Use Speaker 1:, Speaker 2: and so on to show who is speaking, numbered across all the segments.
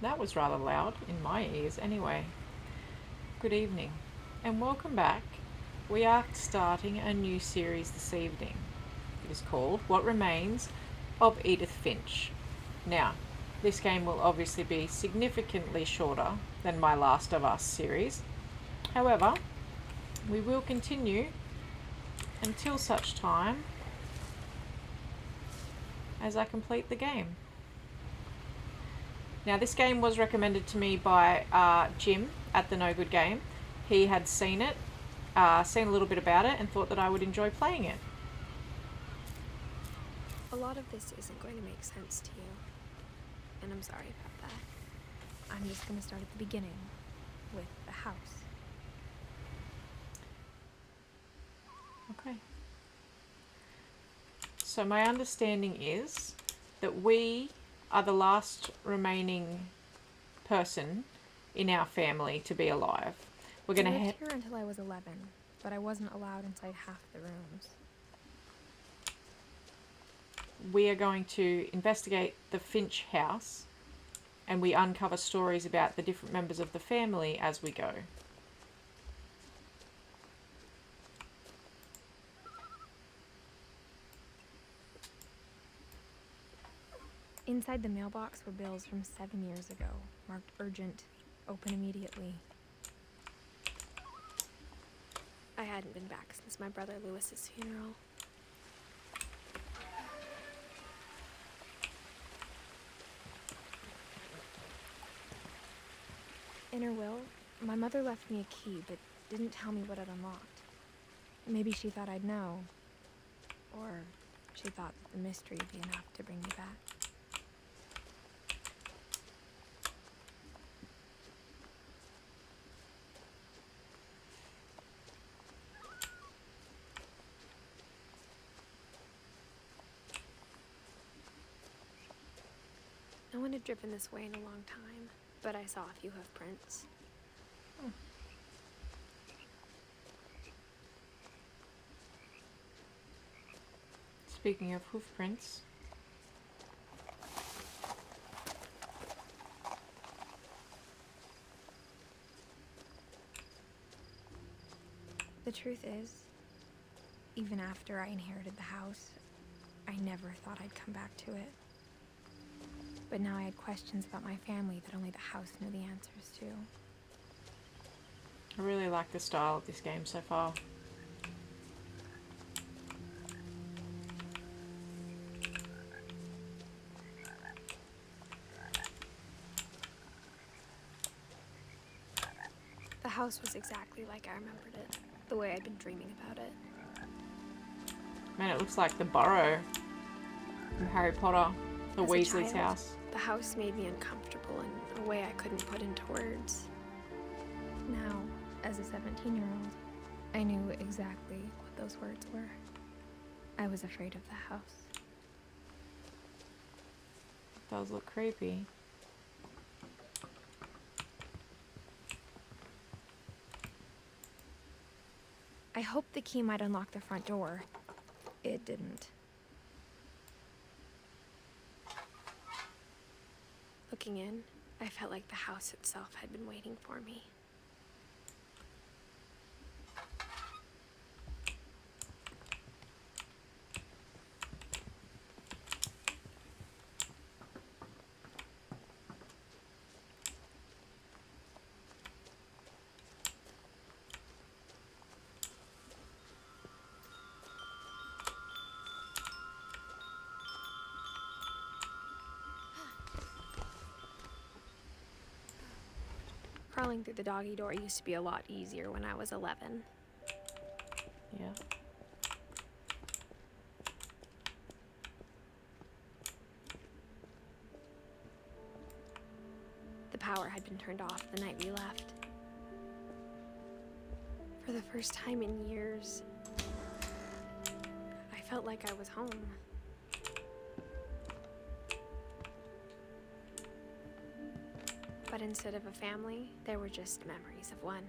Speaker 1: That was rather loud in my ears anyway. Good evening and welcome back. We are starting a new series this evening. It is called What Remains of Edith Finch. Now, this game will obviously be significantly shorter than my Last of Us series. However, we will continue until such time as I complete the game. Now, this game was recommended to me by Jim at the No Good Game. He had seen it, seen a little bit about it, and thought that I would enjoy playing it.
Speaker 2: A lot of this isn't going to make sense to you, and I'm sorry about that. I'm just going to start at the beginning, with the house.
Speaker 1: Okay. So my understanding is that we are the last remaining person in our family to be alive. We're going to
Speaker 2: lived here until I was 11, but I wasn't allowed inside half the rooms.
Speaker 1: We are going to investigate the Finch house, and we uncover stories about the different members of the family as we go.
Speaker 2: Inside the mailbox were bills from 7 years ago, marked urgent, open immediately. I hadn't been back since my brother Lewis's funeral. In her will, my mother left me a key, but didn't tell me what it unlocked. Maybe she thought I'd know, or she thought the mystery would be enough to bring me back. No one had driven this way in a long time, but I saw a few hoof prints.
Speaker 1: Speaking of hoof prints,
Speaker 2: The truth is, even after I inherited the house, I never thought I'd come back to it. But now I had questions about my family that only the house knew the answers to.
Speaker 1: I really like the style of this game so far.
Speaker 2: The house was exactly like I remembered it, the way I'd been dreaming about it.
Speaker 1: Man, it looks like the Burrow from Harry Potter, the
Speaker 2: As a
Speaker 1: Weasley's
Speaker 2: child,
Speaker 1: house.
Speaker 2: The house made me uncomfortable in a way I couldn't put into words. Now, as a 17-year-old, I knew exactly what those words were. I was afraid of the house.
Speaker 1: It does look creepy.
Speaker 2: I hoped the key might unlock the front door. It didn't. Looking in, I felt like the house itself had been waiting for me. Crawling through the doggy door used to be a lot easier when I was 11.
Speaker 1: Yeah.
Speaker 2: The power had been turned off the night we left. For the first time in years, I felt like I was home. But instead of a family, there were just memories of one.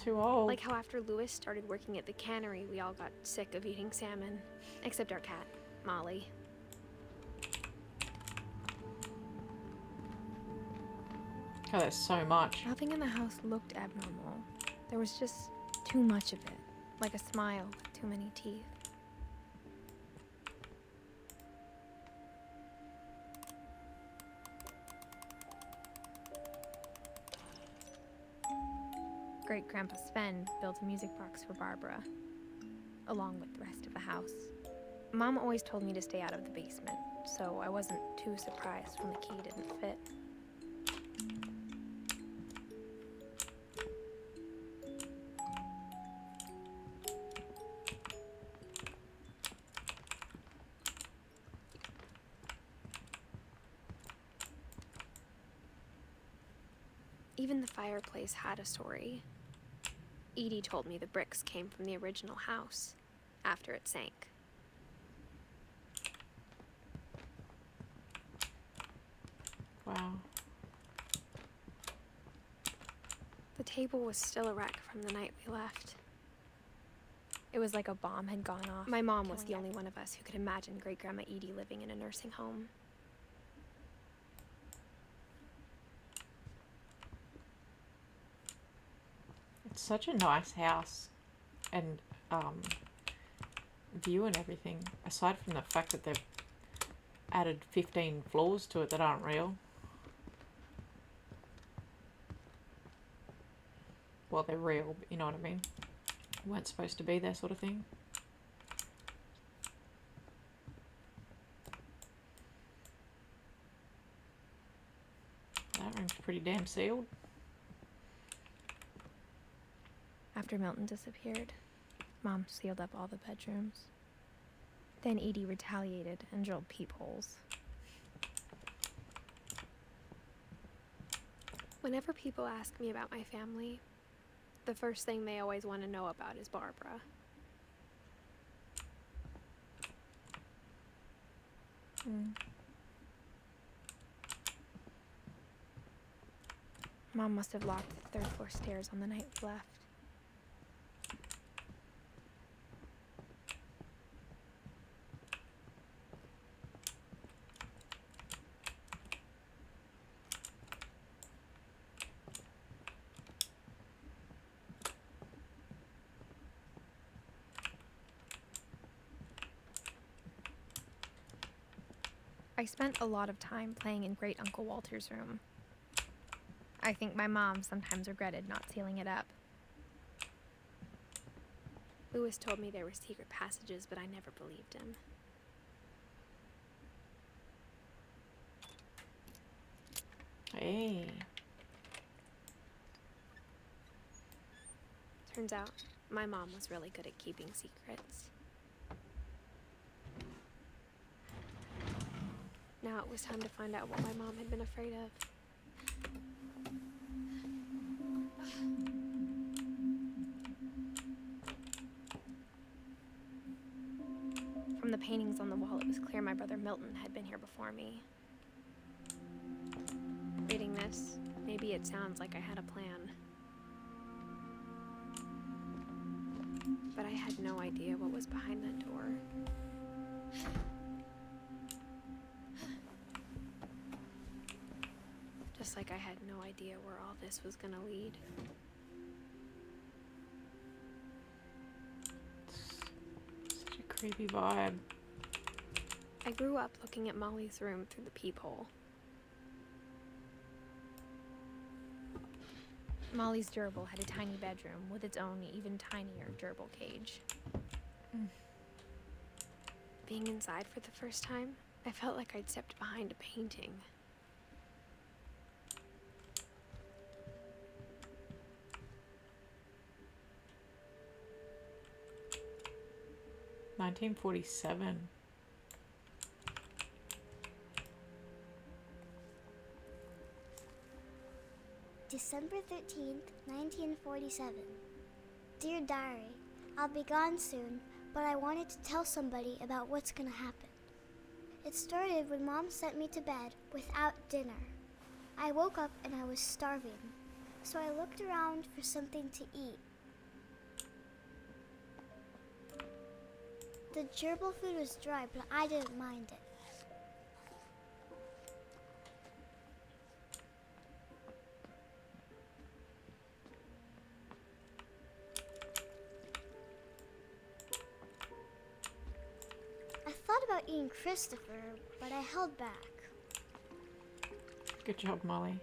Speaker 1: Too old.
Speaker 3: Like how after Lewis started working at the cannery, we all got sick of eating salmon. Except our cat, Molly.
Speaker 1: Oh, there's so much.
Speaker 2: Nothing in the house looked abnormal. There was just too much of it, like a smile with too many teeth. Great-Grandpa Sven built a music box for Barbara, along with the rest of the house. Mom always told me to stay out of the basement, so I wasn't too surprised when the key didn't fit.
Speaker 3: Even the fireplace had a story. Edie told me the bricks came from the original house, after it sank.
Speaker 1: Wow.
Speaker 3: The table was still a wreck from the night we left.
Speaker 2: It was like a bomb had gone off.
Speaker 3: My mom was the
Speaker 2: killing
Speaker 3: only one of us who could imagine Great-Grandma Edie living in a nursing home.
Speaker 1: It's such a nice house and view and everything, aside from the fact that they've added 15 floors to it that aren't real. Well, they're real, but you know what I mean? Weren't supposed to be there, sort of thing. That room's pretty damn sealed.
Speaker 2: After Milton disappeared, Mom sealed up all the bedrooms. Then Edie retaliated and drilled peepholes.
Speaker 3: Whenever people ask me about my family, the first thing they always want to know about is Barbara.
Speaker 2: Mom must have locked the third floor stairs on the night we left. I spent a lot of time playing in Great Uncle Walter's room. I think my mom sometimes regretted not sealing it up.
Speaker 3: Lewis told me there were secret passages, but I never believed him.
Speaker 1: Hey.
Speaker 3: Turns out, my mom was really good at keeping secrets. Now it was time to find out what my mom had been afraid of. From the paintings on the wall, it was clear my brother Milton had been here before me. Reading this, maybe it sounds like I had a plan. But I had no idea what was behind that door. Just like I had no idea where all this was gonna lead.
Speaker 1: Such a creepy vibe.
Speaker 3: I grew up looking at Molly's room through the peephole.
Speaker 2: Molly's gerbil had a tiny bedroom with its own even tinier gerbil cage.
Speaker 3: Being inside for the first time, I felt like I'd stepped behind a painting.
Speaker 1: $1947.
Speaker 4: December 13th, 1947. Dear Diary, I'll be gone soon, but I wanted to tell somebody about what's gonna happen. It started when Mom sent me to bed without dinner. I woke up and I was starving, so I looked around for something to eat. The gerbil food was dry, but I didn't mind it. I thought about eating Christopher, but I held back.
Speaker 1: Good job, Molly.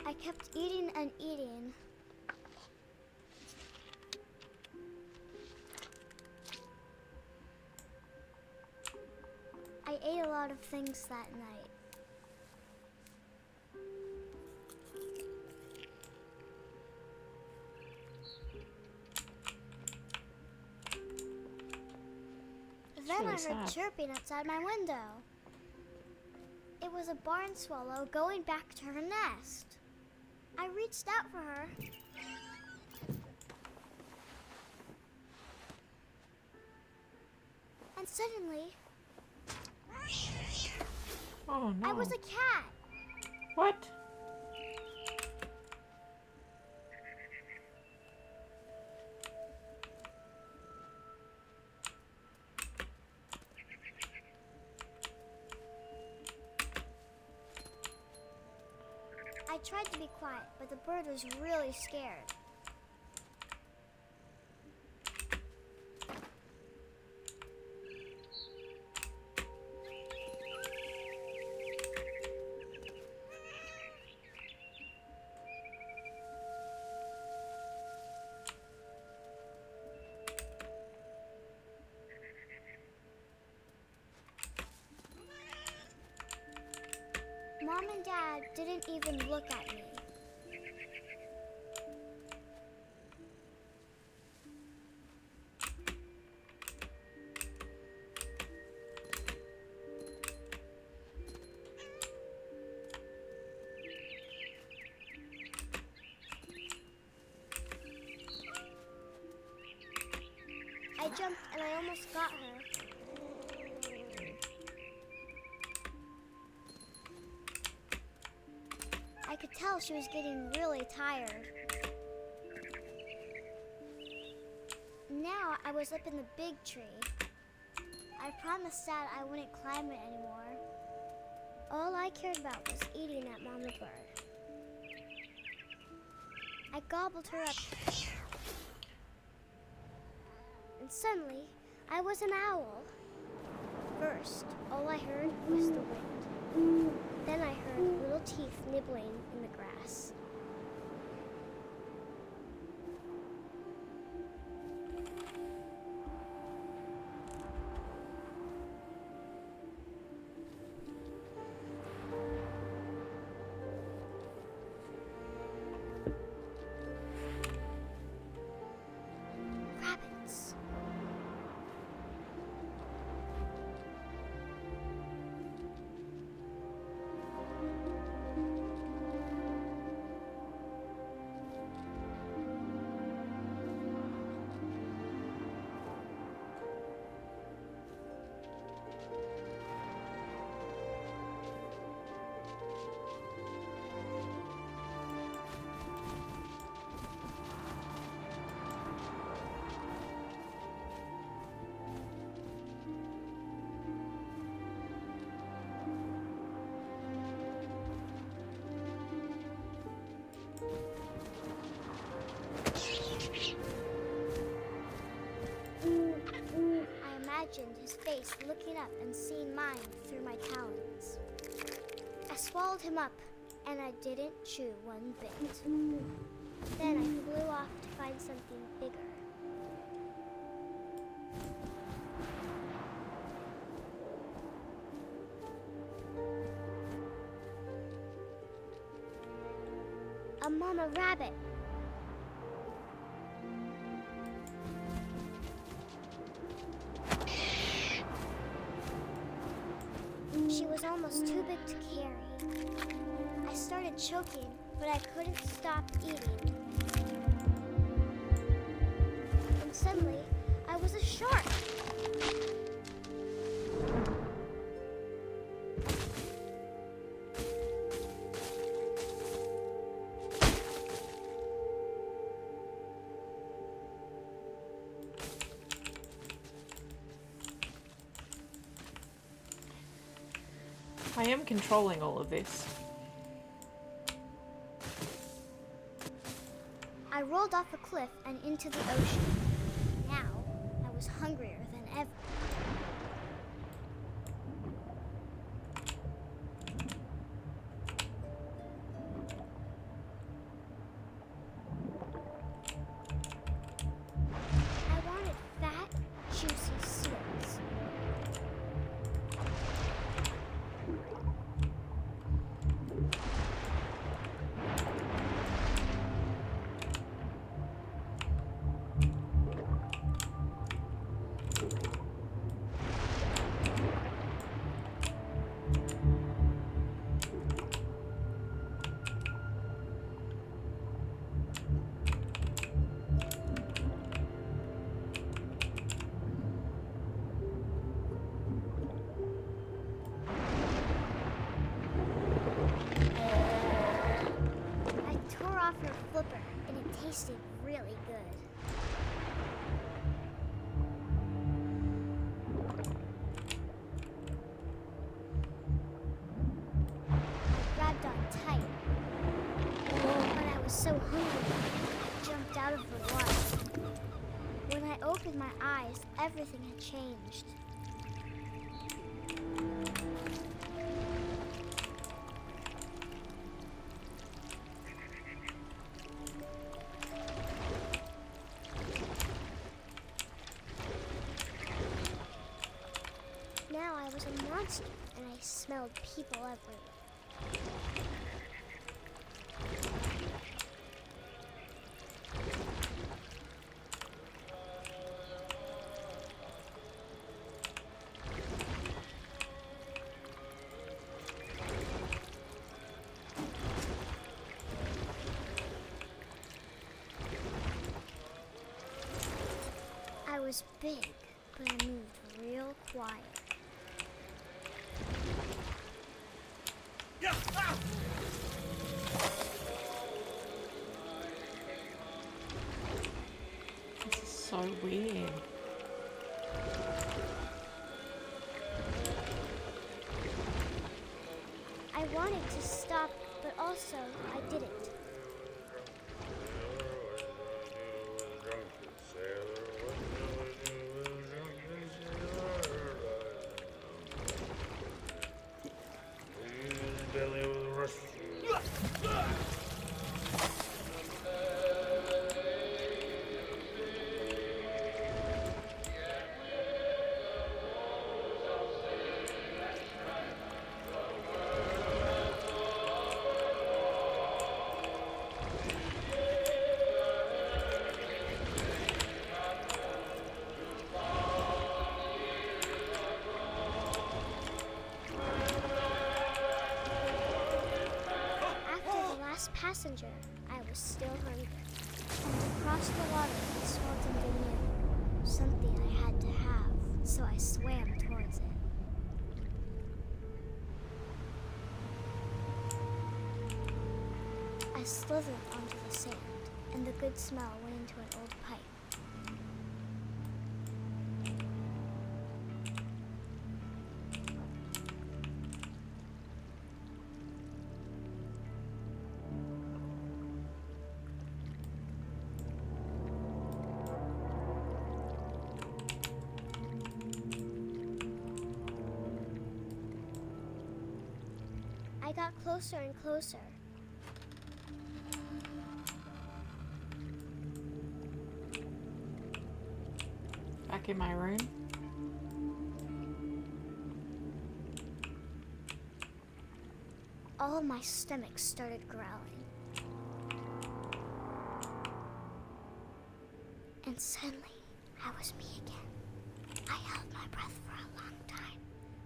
Speaker 4: I kept eating and eating. I ate a lot of things that night. Then
Speaker 1: really
Speaker 4: I heard
Speaker 1: sad.
Speaker 4: chirping outside my window. It was a barn swallow going back to her nest. I reached out for her. And suddenly,
Speaker 1: Oh no.
Speaker 4: I was a cat.
Speaker 1: What?
Speaker 4: I tried to be quiet, but the bird was really scared. Mom and Dad didn't even look at me. I jumped and I almost got her. I could tell she was getting really tired. Now I was up in the big tree. I promised Dad I wouldn't climb it anymore. All I cared about was eating that mama bird. I gobbled her up. And suddenly, I was an owl. First, all I heard was the wind. Then I heard little teeth nibbling in the grass. Rabbits. I imagined his face looking up and seeing mine through my talons. I swallowed him up, and I didn't chew one bit. Then I flew off to find something bigger. A mama rabbit. She was almost too big to carry. I started choking, but I couldn't stop eating. And suddenly, I was a shark.
Speaker 1: I am controlling all of this.
Speaker 4: I rolled off a cliff and into the ocean. Now, I was hungrier than ever. I wanted fat, juicy seals. I tore off her flipper, and it tasted really good. I grabbed on tight, but I was so hungry, I jumped out of the water. When I opened my eyes, everything had changed. Now I was a monster, and I smelled people everywhere. I was big, but I moved real quiet.
Speaker 1: This is so weird.
Speaker 4: I wanted to stop, but also I didn't. After the last passenger, I was still hungry. And across the water, I saw something new. Something I had to have, so I swam towards it. I slithered onto the sand, and the good smell went into an old pipe. I got closer and closer.
Speaker 1: Back in my room.
Speaker 4: All of my stomach started growling. And suddenly, I was me again. I held my breath for a long time,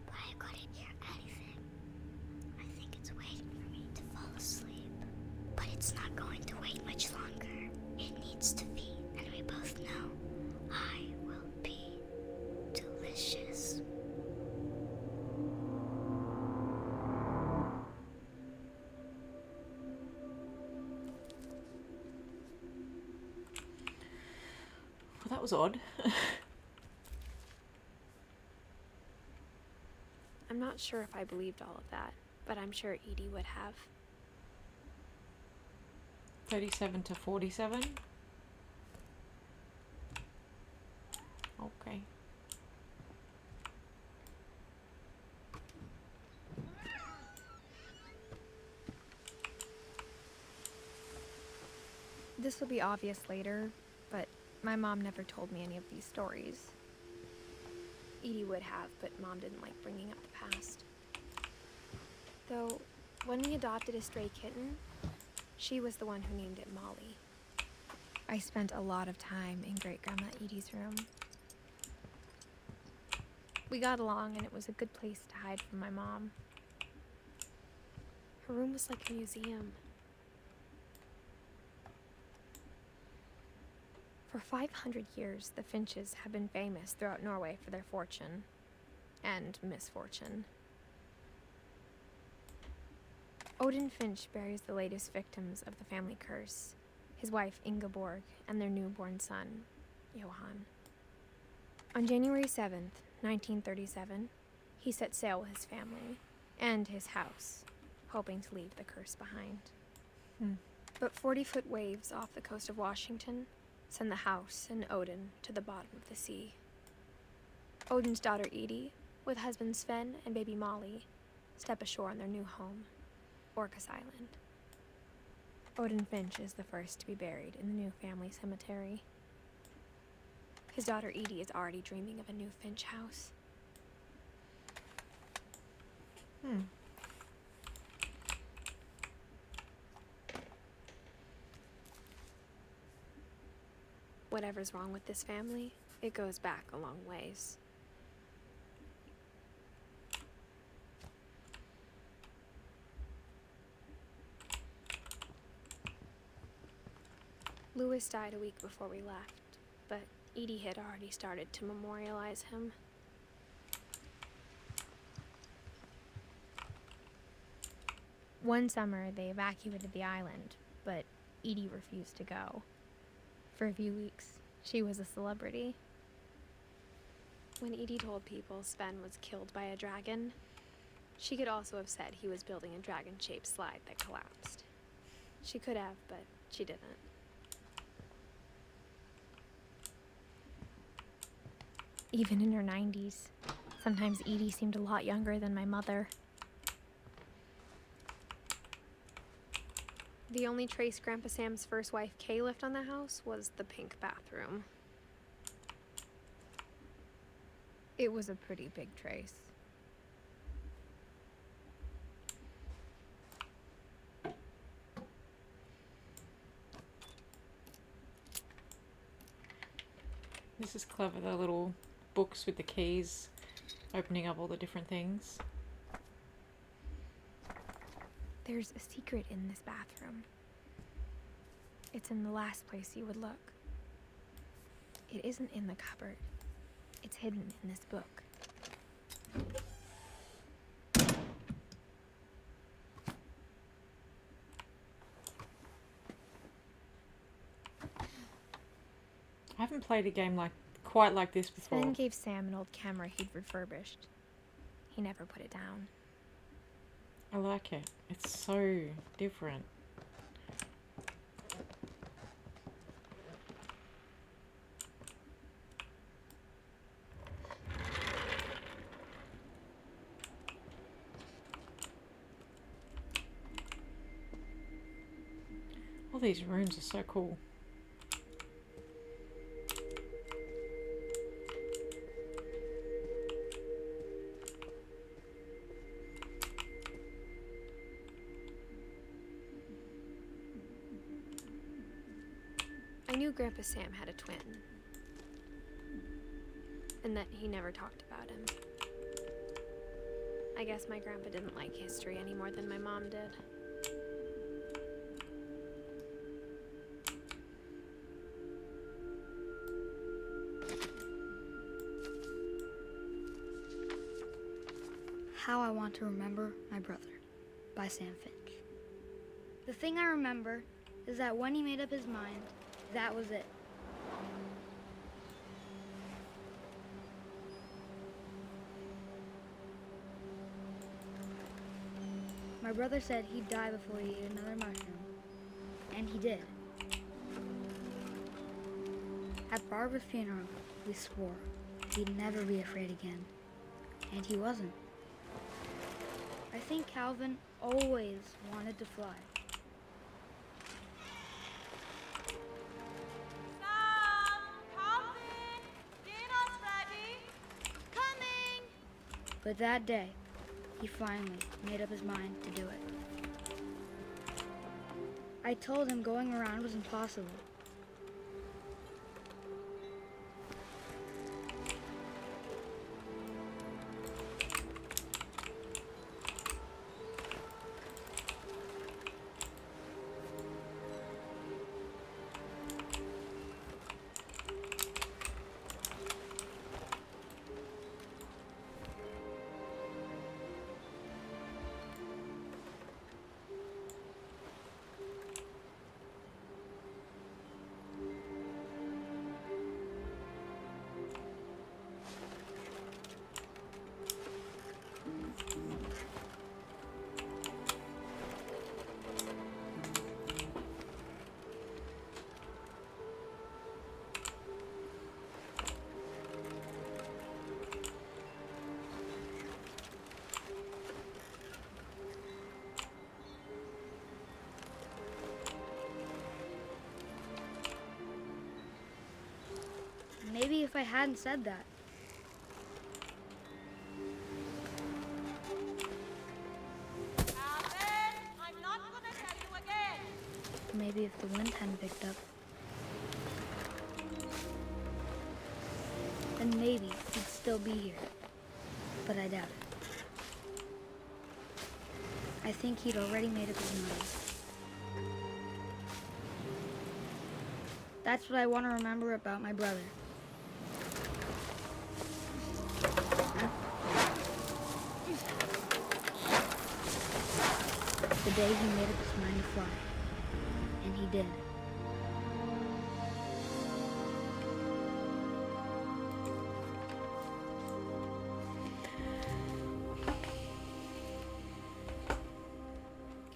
Speaker 4: but I couldn't hear anything. I think it's waiting for me to fall asleep. But it's not going to wait much longer. It needs to feed, and we both know I will be delicious.
Speaker 1: Well, that was odd.
Speaker 3: A I'm not sure if I believed all of that, but I'm sure Edie would have.
Speaker 1: 37 to 47. Okay.
Speaker 2: This will be obvious later, but my mom never told me any of these stories.
Speaker 3: Edie would have, but Mom didn't like bringing up the past. Though, when we adopted a stray kitten, she was the one who named it Molly.
Speaker 2: I spent a lot of time in Great-Grandma Edie's room. We got along, and it was a good place to hide from my mom.
Speaker 3: Her room was like a museum.
Speaker 2: For 500 years, the Finches have been famous throughout Norway for their fortune and misfortune. Odin Finch buries the latest victims of the family curse, his wife Ingeborg and their newborn son, Johan. On January 7th, 1937, he set sail with his family and his house, hoping to leave the curse behind. But 40-foot waves off the coast of Washington send the house and Odin to the bottom of the sea. Odin's daughter Edie, with husband Sven and baby Molly, step ashore on their new home, Orcas Island. Odin Finch is the first to be buried in the new family cemetery. His daughter Edie is already dreaming of a new Finch house.
Speaker 3: Whatever's wrong with this family, it goes back a long ways. Louis died a week before we left, but Edie had already started to memorialize him.
Speaker 2: One summer, they evacuated the island, but Edie refused to go. For a few weeks, she was a celebrity.
Speaker 3: When Edie told people Sven was killed by a dragon, she could also have said he was building a dragon-shaped slide that collapsed. She could have, but she didn't.
Speaker 2: Even in her 90s, sometimes Edie seemed a lot younger than my mother.
Speaker 3: The only trace Grandpa Sam's first wife, Kay, left on the house was the pink bathroom.
Speaker 2: It was a pretty big trace.
Speaker 1: This is clever, the little books with the keys opening up all the different things.
Speaker 2: There's a secret in this bathroom. It's in the last place you would look. It isn't in the cupboard. It's hidden in this book.
Speaker 1: I haven't played a game quite like this before.
Speaker 2: Sven gave Sam an old camera he'd refurbished. He never put it down.
Speaker 1: I like it. It's so different. All these rooms are so cool.
Speaker 3: I knew Grandpa Sam had a twin, and that he never talked about him. I guess my grandpa didn't like history any more than my mom did.
Speaker 5: How I Want to Remember My Brother by Sam Finch. The thing I remember is that when he made up his mind, that was it. My brother said he'd die before he ate another mushroom. And he did. At Barbara's funeral, we swore he'd never be afraid again. And he wasn't. I think Calvin always wanted to fly. But that day, he finally made up his mind to do it. I told him going around was impossible. Maybe if I hadn't said that.
Speaker 6: Alvin, I'm not gonna tell you again.
Speaker 5: Maybe if the wind hadn't picked up. Then maybe he'd still be here. But I doubt it. I think he'd already made up his mind. That's what I want to remember about my brother. The day he made up his mind to fly. And he did.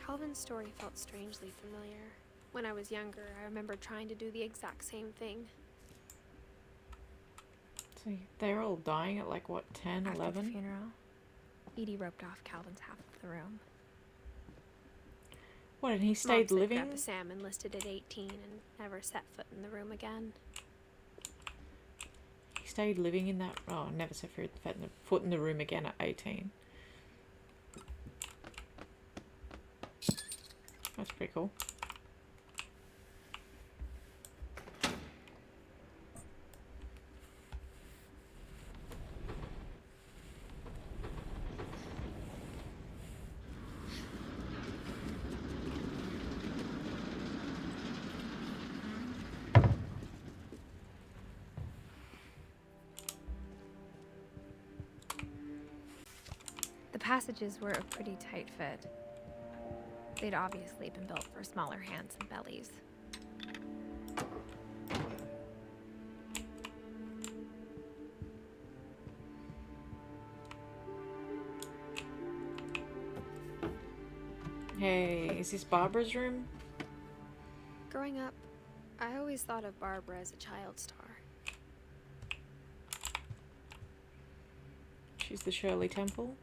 Speaker 3: Calvin's story felt strangely familiar. When I was younger, I remember trying to do the exact same thing.
Speaker 1: So they're all dying at like, what, 10,
Speaker 2: After
Speaker 1: 11?
Speaker 2: the funeral, Edie roped off Calvin's half of the room.
Speaker 1: What, and he
Speaker 3: Mom
Speaker 1: stayed
Speaker 3: said
Speaker 1: living?
Speaker 3: Grandpa Sam enlisted at 18 and never set foot in the room again.
Speaker 1: He stayed living in that... Oh, never set foot in the room again at 18. That's pretty cool.
Speaker 2: The passages were a pretty tight fit. They'd obviously been built for smaller hands and bellies.
Speaker 1: Hey, is this Barbara's room?
Speaker 3: Growing up, I always thought of Barbara as a child star.
Speaker 1: She's the Shirley Temple.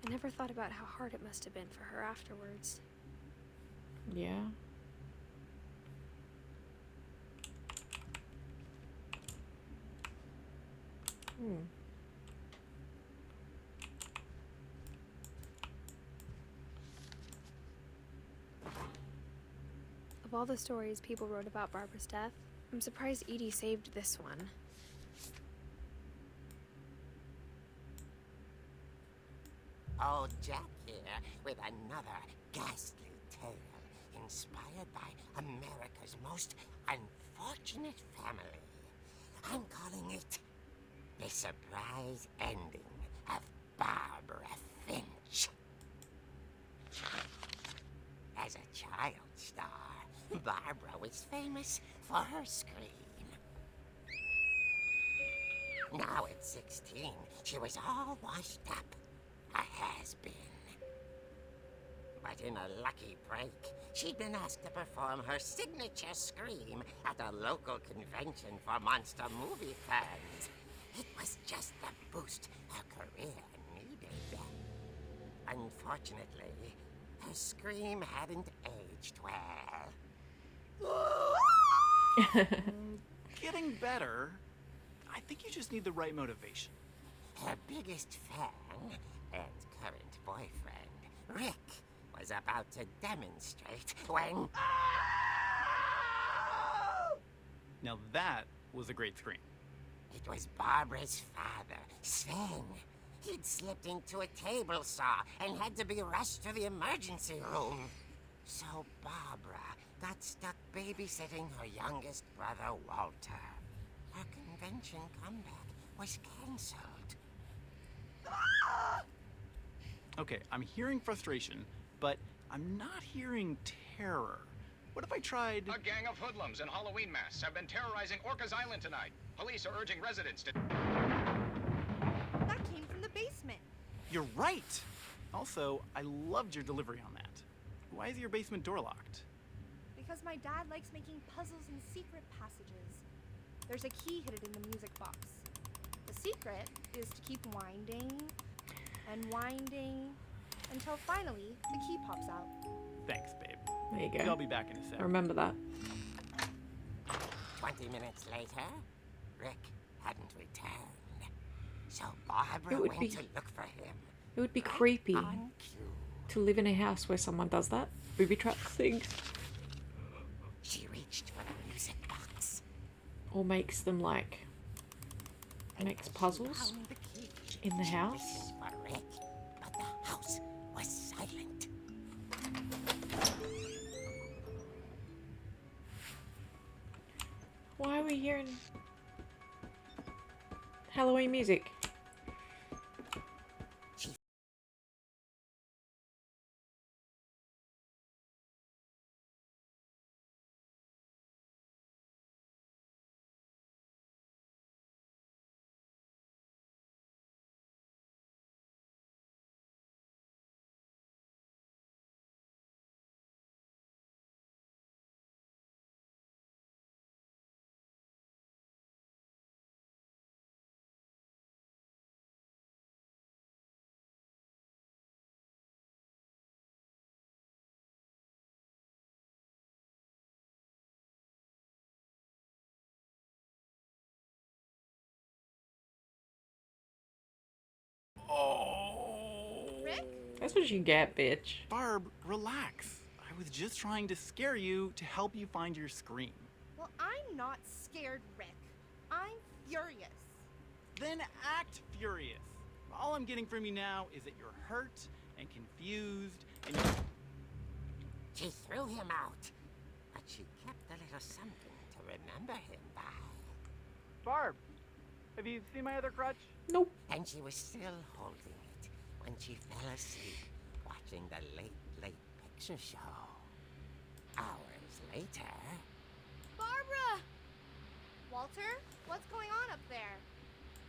Speaker 3: I never thought about how hard it must have been for her afterwards.
Speaker 1: Yeah. Hmm.
Speaker 3: Of all the stories people wrote about Barbara's death, I'm surprised Edie saved this one.
Speaker 7: Old Jack here with another ghastly tale inspired by America's most unfortunate family. I'm calling it The Surprise Ending of Barbara Finch. As a child star, Barbara was famous for her scream. Now at 16, she was all washed up. A has-been. But in a lucky break, she'd been asked to perform her signature scream at a local convention for monster movie fans. It was just the boost her career needed. Unfortunately, her scream hadn't aged well.
Speaker 8: Getting better. I think you just need the right motivation.
Speaker 7: Her biggest fan and current boyfriend, Rick, was about to demonstrate when...
Speaker 8: Now that was a great scream.
Speaker 7: It was Barbara's father, Sven. He'd slipped into a table saw and had to be rushed to the emergency room. So Barbara got stuck babysitting her youngest brother, Walter. Her convention comeback was cancelled.
Speaker 8: Okay, I'm hearing frustration, but I'm not hearing terror. What if I tried...
Speaker 9: A gang of hoodlums in Halloween masks have been terrorizing Orcas Island tonight. Police are urging residents to...
Speaker 6: That came from the basement.
Speaker 8: You're right! Also, I loved your delivery on that. Why is your basement door locked?
Speaker 6: Because my dad likes making puzzles and secret passages. There's a key hidden in the music box. The secret is to keep winding and winding until finally the key pops out.
Speaker 8: Thanks, babe.
Speaker 1: There you
Speaker 8: I'll
Speaker 1: go.
Speaker 8: be back in a
Speaker 1: I
Speaker 8: sec.
Speaker 1: remember that.
Speaker 7: 20 minutes later, Rick hadn't returned. So Barbara
Speaker 1: It would
Speaker 7: went
Speaker 1: be-
Speaker 7: to look for him.
Speaker 1: It would be creepy
Speaker 7: On cue.
Speaker 1: to live in a house where someone does that. Booby trap things.
Speaker 7: She reached for the music box.
Speaker 1: Or makes them like...
Speaker 7: And
Speaker 1: makes
Speaker 7: as she
Speaker 1: puzzles
Speaker 7: found the key,
Speaker 1: in the
Speaker 7: she
Speaker 1: house.
Speaker 7: listened for Rick, but the house was silent.
Speaker 1: Why are we hearing Halloween music?
Speaker 8: Oh!
Speaker 6: Rick?
Speaker 1: That's what you get, bitch.
Speaker 8: Barb, relax. I was just trying to scare you to help you find your scream.
Speaker 6: Well, I'm not scared, Rick. I'm furious.
Speaker 8: Then act furious. All I'm getting from you now is that you're hurt and confused and you're...
Speaker 7: She threw him out, but she kept a little something to remember him by.
Speaker 8: Barb, have you seen my other crutch?
Speaker 1: Nope.
Speaker 7: And she was still holding it when she fell asleep watching the late picture show. Hours later...
Speaker 6: Barbara! Walter, what's going on up there?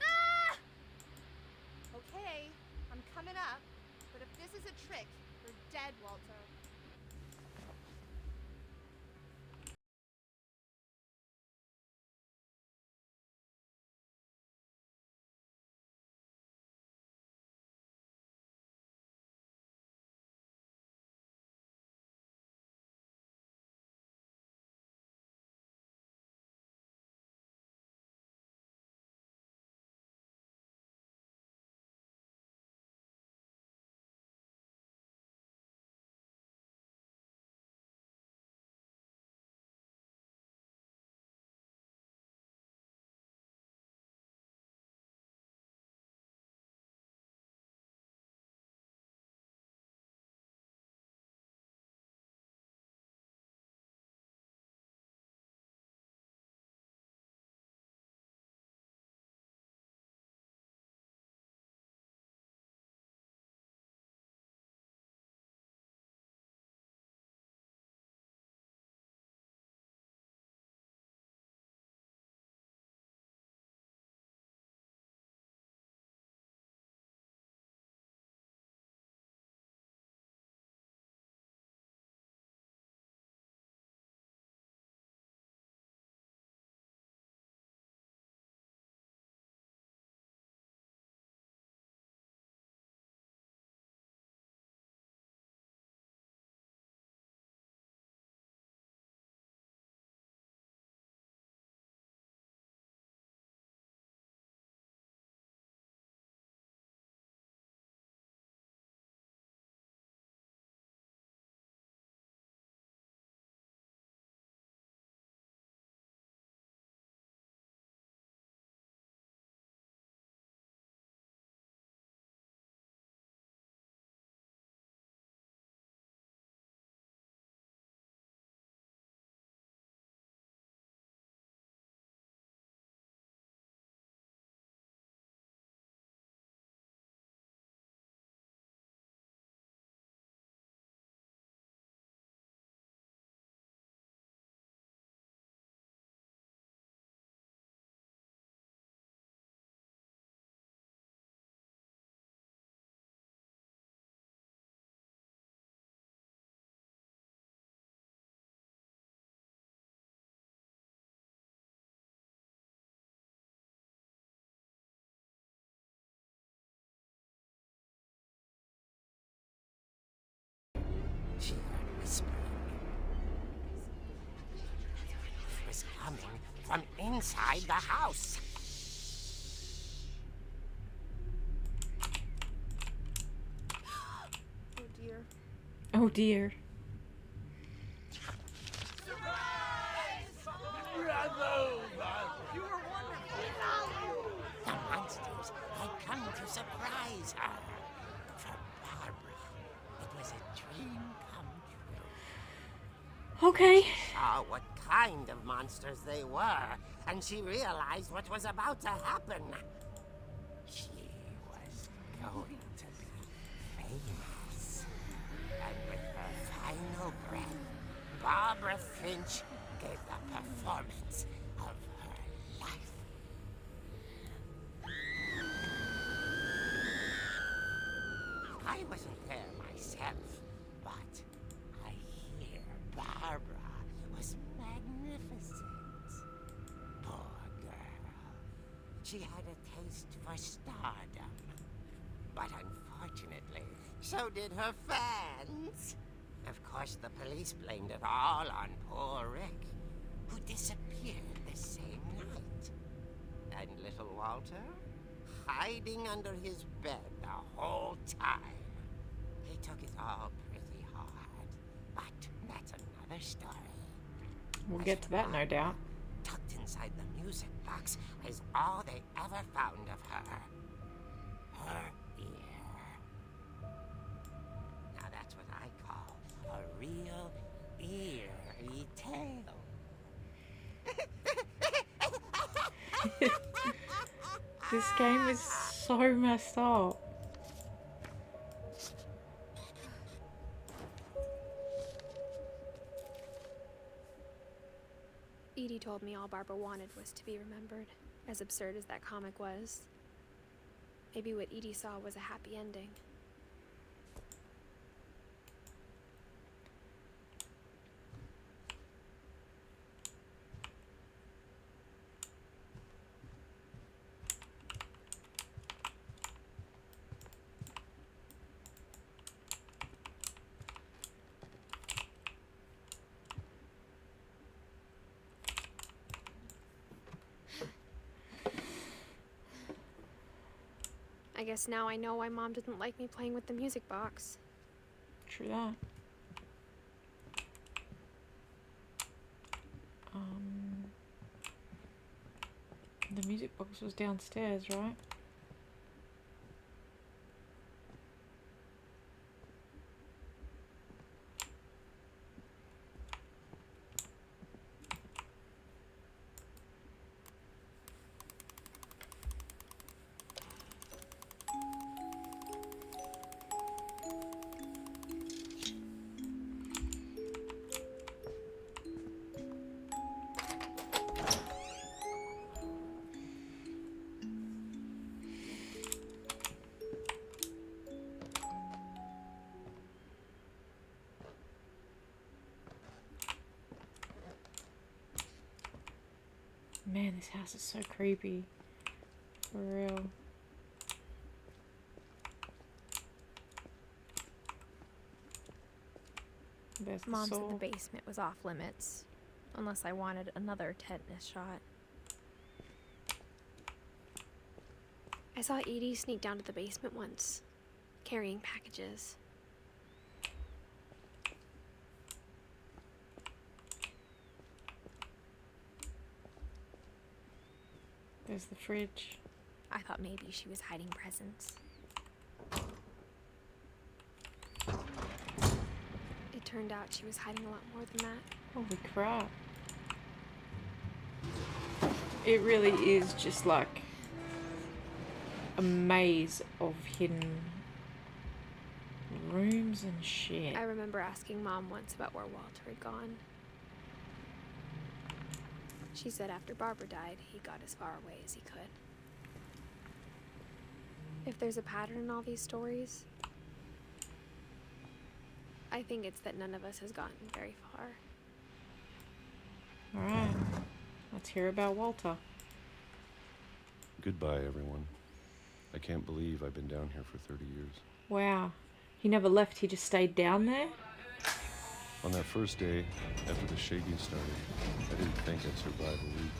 Speaker 6: Ah! Okay, I'm coming up, but if this is a trick, you're dead, Walter.
Speaker 7: inside the house.
Speaker 6: Oh dear.
Speaker 1: Oh dear.
Speaker 7: The monsters had come to surprise her. For Barbara, it was a dream come true.
Speaker 1: Okay.
Speaker 7: She saw what kind of monsters they were, and she realized what was about to happen. She was going to be famous. And with her final breath, Barbara Finch gave the performance of her life. I wasn't there myself, but I hear Barbara was magnificent. Poor girl. She had a taste for stardom. But unfortunately, so did her fans. Of course, the police blamed it all on poor Rick, who disappeared the same night. And little Walter? Hiding under his bed the whole time. He took it all pretty hard, but that's another story.
Speaker 1: We'll get to that, no doubt.
Speaker 7: Tucked inside the music box is all they ever found of her. Her ear. Now that's what I call a real eerie tale.
Speaker 1: This game is so messed up.
Speaker 3: Edie told me all Barbara wanted was to be remembered, as absurd as that comic was. Maybe what Edie saw was a happy ending. I guess now I know why Mom didn't like me playing with the music box.
Speaker 1: True that. The music box was downstairs, right? Man, this house is so creepy. For real. There's the
Speaker 2: Mom said
Speaker 1: saw.
Speaker 2: the basement was off limits, unless I wanted another tetanus shot.
Speaker 3: I saw Edie sneak down to the basement once, carrying packages.
Speaker 1: There's the fridge.
Speaker 2: I thought maybe she was hiding presents.
Speaker 3: It turned out she was hiding a lot more than that.
Speaker 1: Holy crap. It really is just like a maze of hidden rooms and shit.
Speaker 3: I remember asking Mom once about where Walter had gone. She said after Barbara died, he got as far away as he could. If there's a pattern in all these stories, I think it's that none of us has gotten very far.
Speaker 1: Alright, let's hear about Walter.
Speaker 10: Goodbye, everyone. I can't believe I've been down here for 30 years.
Speaker 1: Wow, he never left, he just stayed down there?
Speaker 10: On that first day, after the shaking started, I didn't think I'd survive a week.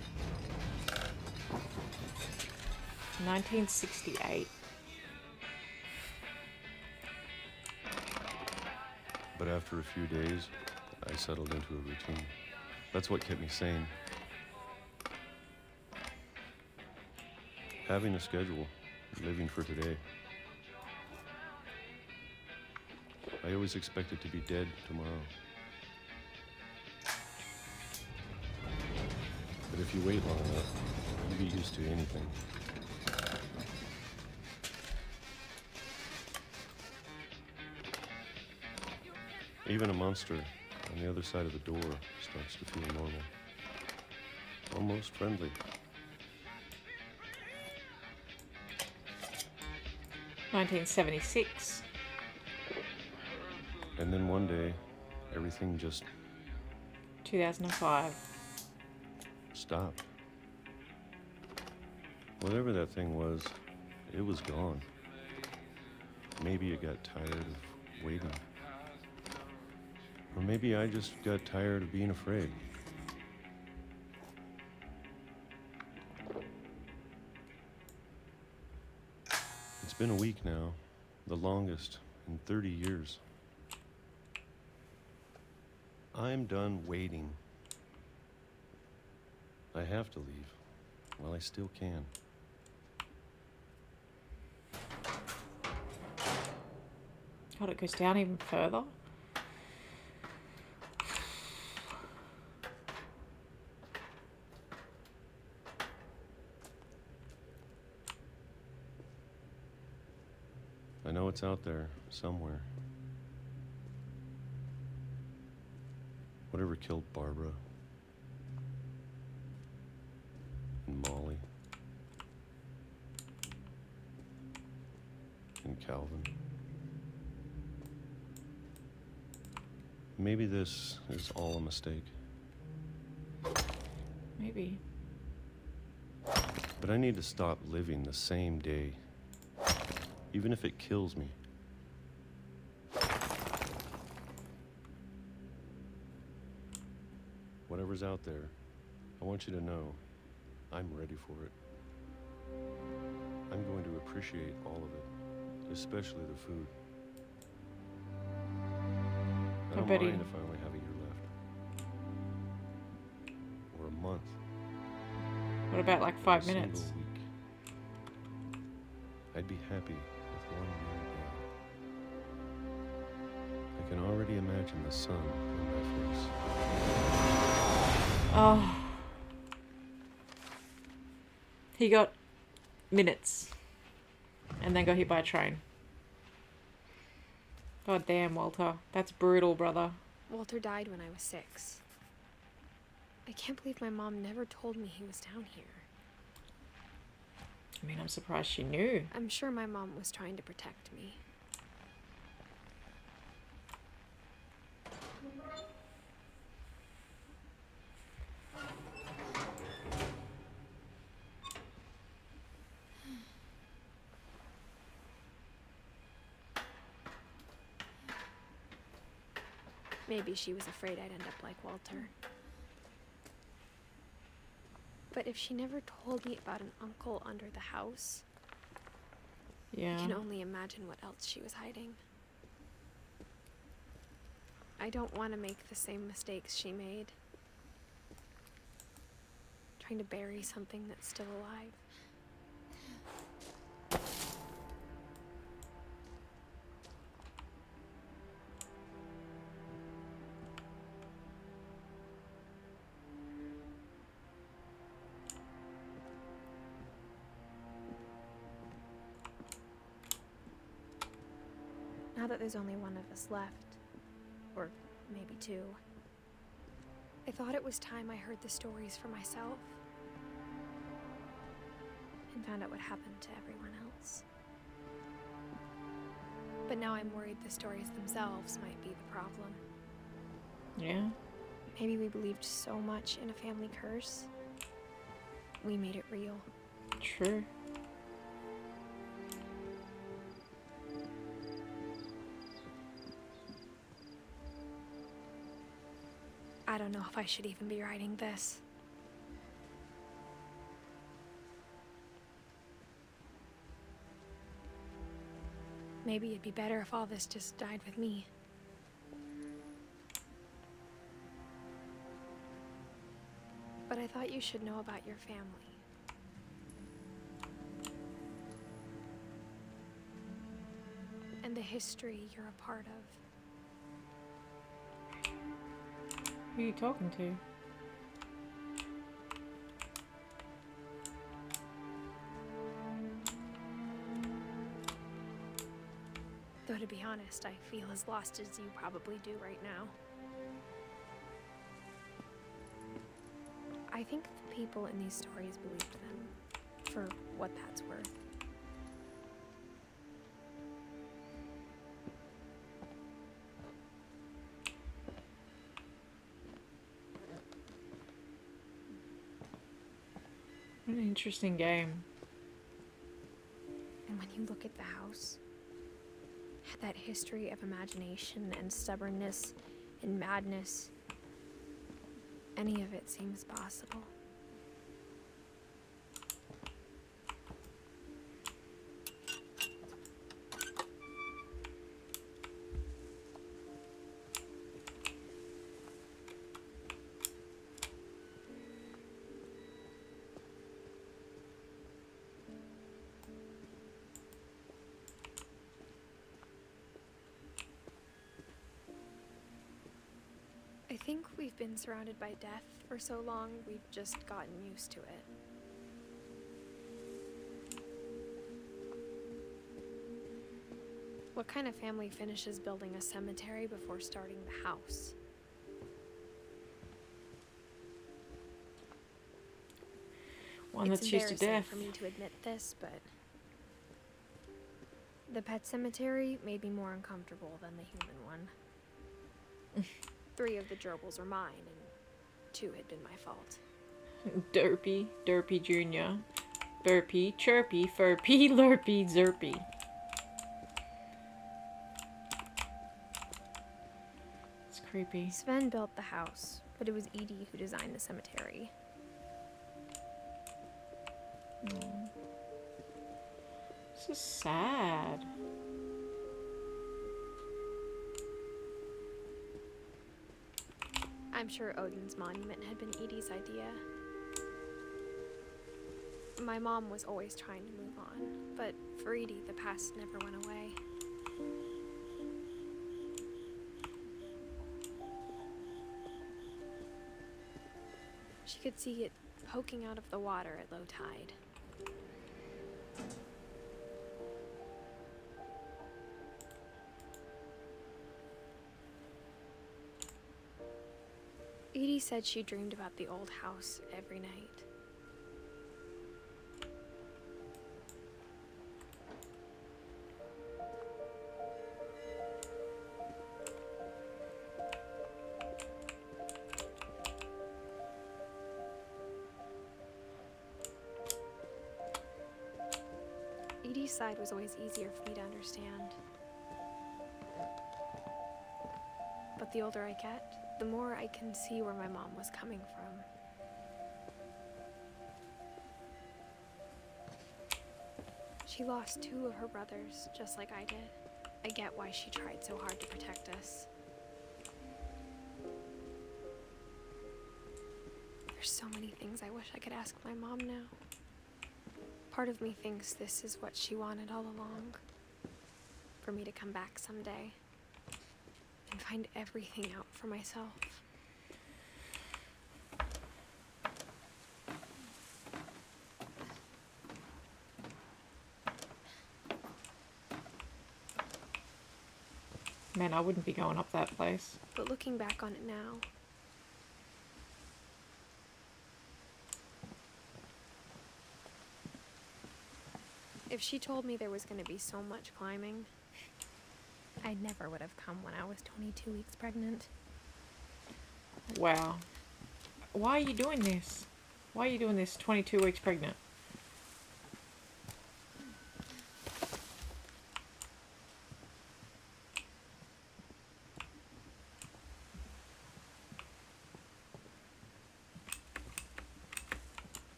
Speaker 1: 1968.
Speaker 10: But after a few days, I settled into a routine. That's what kept me sane. Having a schedule, living for today. I always expected to be dead tomorrow. But if you wait long enough, you get used to anything. Even a monster on the other side of the door starts to feel normal. Almost friendly.
Speaker 1: 1976.
Speaker 10: And then one day, everything just
Speaker 1: 2005.
Speaker 10: stopped. Whatever that thing was, it was gone. Maybe it got tired of waiting. Or maybe I just got tired of being afraid. It's been a week now, the longest in 30 years. I'm done waiting. I have to leave. Well, I still can.
Speaker 1: God, it goes down even further.
Speaker 10: I know it's out there, somewhere. Whatever killed Barbara and Molly and Calvin. Maybe this is all a mistake.
Speaker 1: Maybe.
Speaker 10: But I need to stop living the same day, even if it kills me. Whatever's out there, I want you to know I'm ready for it. I'm going to appreciate all of it, especially the food. I don't
Speaker 1: bet
Speaker 10: mind
Speaker 1: he-
Speaker 10: if I only have a year left. Or a month.
Speaker 1: What about like
Speaker 10: or
Speaker 1: 5
Speaker 10: a single
Speaker 1: minutes?
Speaker 10: week. I'd be happy with 1 mere day. I can already imagine the sun on my face.
Speaker 1: Oh. He got minutes and then got hit by a train. God damn, Walter. That's brutal, brother.
Speaker 3: Walter died when I was 6. I can't believe my mom never told me he was down here.
Speaker 1: I mean, I'm surprised she knew.
Speaker 3: I'm sure my mom was trying to protect me. Maybe she was afraid I'd end up like Walter. But if she never told me about an uncle under the house,
Speaker 1: Yeah.
Speaker 3: I can only imagine what else she was hiding. I don't want to make the same mistakes she made. Trying to bury something that's still alive. Now that there's only one of us left, or maybe 2, I thought it was time I heard the stories for myself and found out what happened to everyone else. But now I'm worried the stories themselves might be the problem.
Speaker 1: Yeah.
Speaker 3: Maybe we believed so much in a family curse, we made it real.
Speaker 1: True.
Speaker 3: I don't know if I should even be writing this. Maybe it'd be better if all this just died with me. But I thought you should know about your family. And the history you're a part of.
Speaker 1: Who are you talking to?
Speaker 3: Though to be honest, I feel as lost as you probably do right now. I think the people in these stories believed them, for what that's worth.
Speaker 1: An interesting game.
Speaker 3: And when you look at the house, that history of imagination and stubbornness and madness, any of it seems possible. I think we've been surrounded by death for so long, we've just gotten used to it. What kind of family finishes building a cemetery before starting the house?
Speaker 1: One that's used to
Speaker 3: It's embarrassing
Speaker 1: death.
Speaker 3: for me to admit this, but the pet cemetery made me more uncomfortable than the human one. 3 of the gerbils were mine, and 2 had been my fault.
Speaker 1: Derpy, Derpy Jr., Burpy, Chirpy, Furpy, Lurpy, Zerpy. It's creepy.
Speaker 3: Sven built the house, but it was Edie who designed the cemetery.
Speaker 1: This is sad.
Speaker 3: I'm sure Odin's monument had been Edie's idea. My mom was always trying to move on, but for Edie, the past never went away. She could see it poking out of the water at low tide. Edie said she dreamed about the old house every night. Edie's side was always easier for me to understand. But the older I get, the more I can see where my mom was coming from. She lost 2 of her brothers, just like I did. I get why she tried so hard to protect us. There's so many things I wish I could ask my mom now. Part of me thinks this is what she wanted all along. For me to come back someday and find everything out for myself.
Speaker 1: Man, I wouldn't be going up that place.
Speaker 3: But looking back on it now, if she told me there was going to be so much climbing, I never would have come when I was 22 weeks pregnant.
Speaker 1: Wow. Why are you doing this? Why are you doing this 22 weeks pregnant?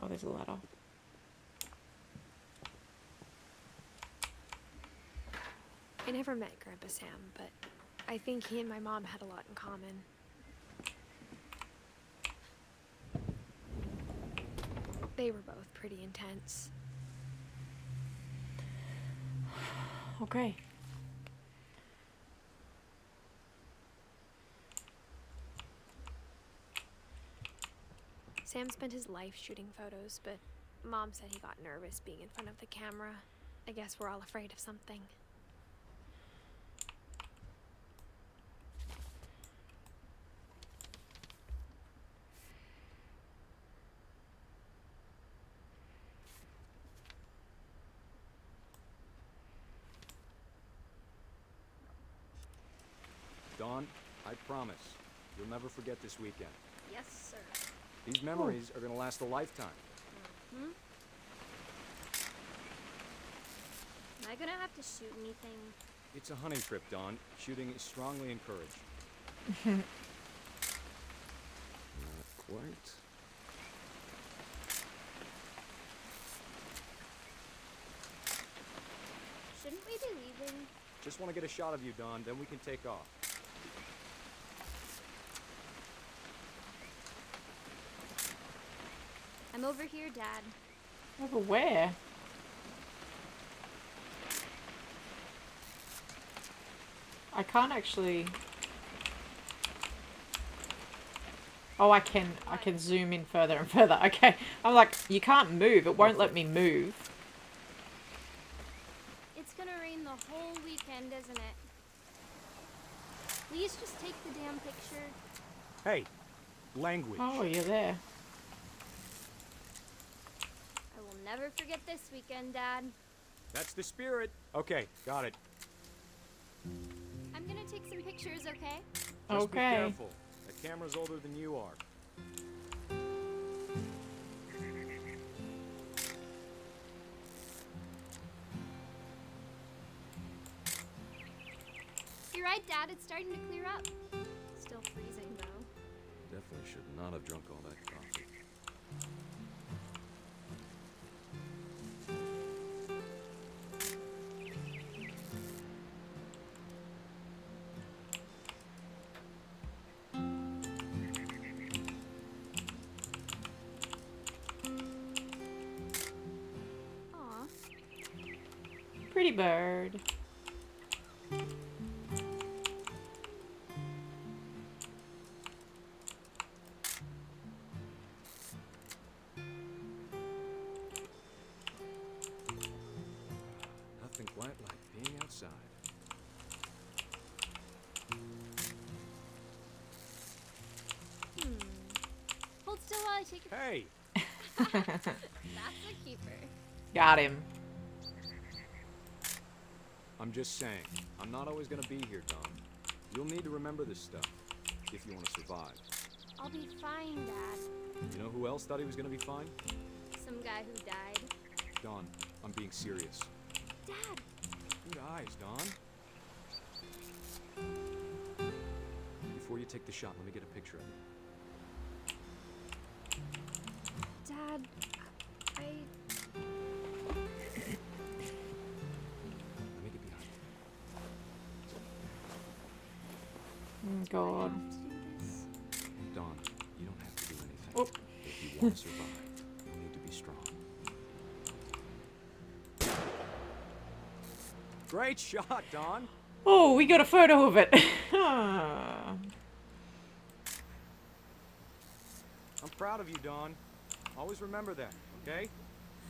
Speaker 1: Oh, there's a letter.
Speaker 3: I never met Grandpa Sam, but I think he and my mom had a lot in common. They were both pretty intense.
Speaker 1: Okay.
Speaker 3: Sam spent his life shooting photos, but Mom said he got nervous being in front of the camera. I guess we're all afraid of something.
Speaker 11: Dawn, I promise, you'll never forget this weekend.
Speaker 6: Yes, sir.
Speaker 11: These memories are gonna last a lifetime.
Speaker 6: Hmm? Am I gonna have to shoot anything?
Speaker 11: It's a hunting trip, Dawn. Shooting is strongly encouraged. Not quite.
Speaker 6: Shouldn't we be leaving?
Speaker 11: Just want to get a shot of you, Dawn, then we can take off.
Speaker 6: I'm over here, Dad.
Speaker 1: Over where? I can't actually... Oh, I can zoom in further and further. Okay. I'm like, you can't move. It won't let me move.
Speaker 6: It's gonna rain the whole weekend, isn't it? Please just take the damn picture.
Speaker 11: Hey, language.
Speaker 1: Oh, you're there.
Speaker 6: I will never forget this weekend, Dad.
Speaker 11: That's the spirit. Okay, got it.
Speaker 6: I'm gonna take some pictures, okay?
Speaker 11: Just be
Speaker 1: Okay.
Speaker 11: careful. That camera's older than you are.
Speaker 6: You're right, Dad. It's starting to clear up. Still freezing, though.
Speaker 10: Definitely should not have drunk all that coffee.
Speaker 6: Aw.
Speaker 1: Pretty bird.
Speaker 11: Nothing quite like being outside.
Speaker 6: Hold still while I take a...
Speaker 11: Hey!
Speaker 6: That's a keeper.
Speaker 1: Got him.
Speaker 11: I'm just saying, I'm not always gonna be here, Dawn. You'll need to remember this stuff, if you want to survive.
Speaker 6: I'll be fine, Dad.
Speaker 11: You know who else thought he was gonna be fine?
Speaker 6: Some guy who died.
Speaker 11: Dawn, I'm being serious.
Speaker 6: Dad!
Speaker 11: Good eyes, Dawn. Before you take the shot, let me get a picture of you.
Speaker 6: Dad, I...
Speaker 11: Let me get behind you.
Speaker 1: God.
Speaker 6: I have to do this?
Speaker 11: Dawn, you don't have to do anything.
Speaker 1: Oh.
Speaker 11: If you want to survive, you'll need to be strong. Great shot, Dawn.
Speaker 1: Oh, we got a photo of it.
Speaker 11: I'm proud of you, Dawn. Always remember that, okay?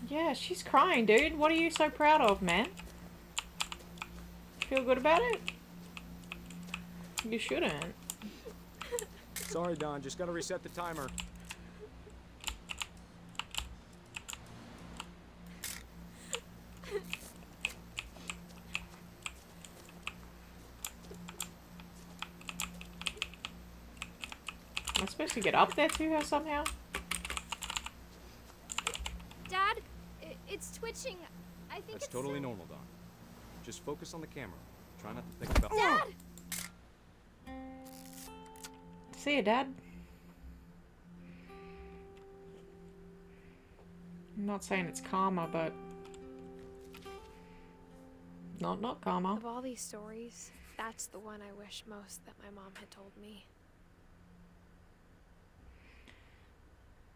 Speaker 1: Yeah, she's crying, dude. What are you so proud of, man? Feel good about it? You shouldn't.
Speaker 11: Sorry, Dawn. Just gotta reset the timer.
Speaker 1: Am I supposed to get up there to her somehow?
Speaker 6: Dad, it's twitching. I think
Speaker 11: That's
Speaker 6: it's
Speaker 11: totally
Speaker 6: still...
Speaker 11: normal, Dawn. Just focus on the camera. Try not to think about...
Speaker 6: Dad!
Speaker 1: See you, Dad. I'm not saying it's karma, but not karma.
Speaker 3: Of all these stories, that's the one I wish most that my mom had told me.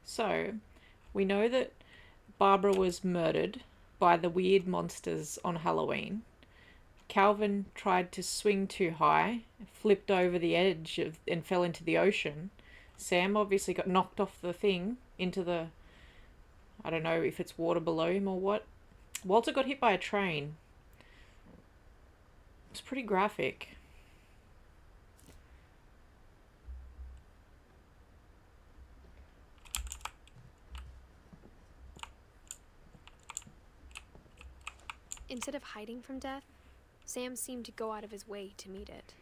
Speaker 1: So, we know that Barbara was murdered by the weird monsters on Halloween. Calvin tried to swing too high, flipped over the edge and fell into the ocean. Sam obviously got knocked off the thing into the... I don't know if it's water below him or what. Walter got hit by a train. It's pretty graphic.
Speaker 3: Instead of hiding from death, Sam seemed to go out of his way to meet it.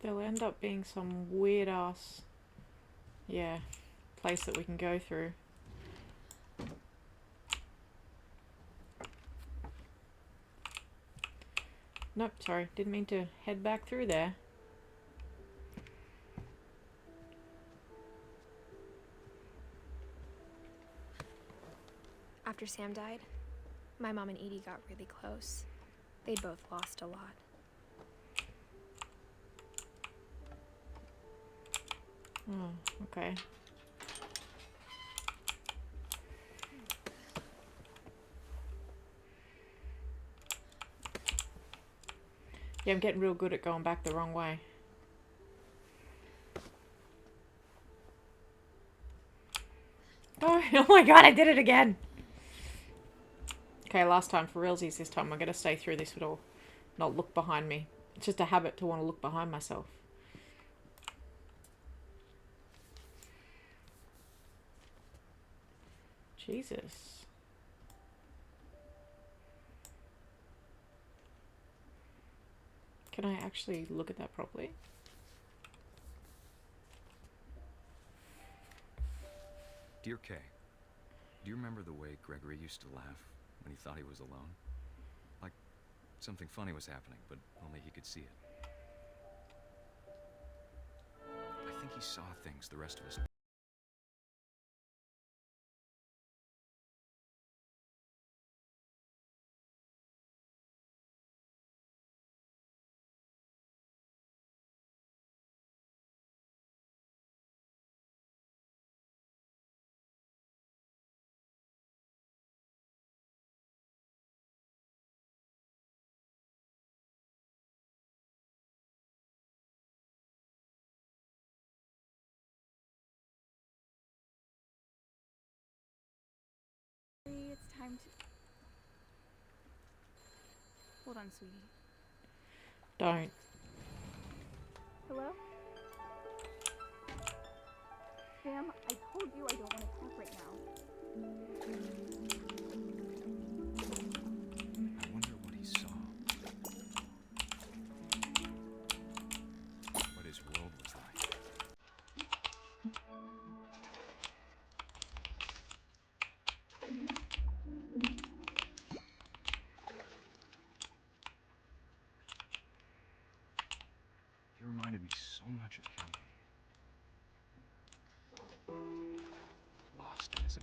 Speaker 1: There'll end up being some weird ass, yeah, place that we can go through. Nope, sorry, didn't mean to head back through there.
Speaker 3: After Sam died, my mom and Edie got really close. They both lost a lot.
Speaker 1: Oh, okay. Yeah, I'm getting real good at going back the wrong way. Oh, oh my god, I did it again! Okay, last time for realsies this time. I'm gonna stay through this at all. Not look behind me. It's just a habit to want to look behind myself. Jesus. Can I actually look at that properly?
Speaker 11: Dear Kay, do you remember the way Gregory used to laugh when he thought he was alone? Like something funny was happening, but only he could see it. I think he saw things the rest of us...
Speaker 6: It's time to... Hold on, sweetie.
Speaker 1: Don't.
Speaker 6: Hello? Sam, I told you I don't want to talk right now.
Speaker 11: I wonder what he saw. What his world was like. He reminded me so much of Kay. Lost in his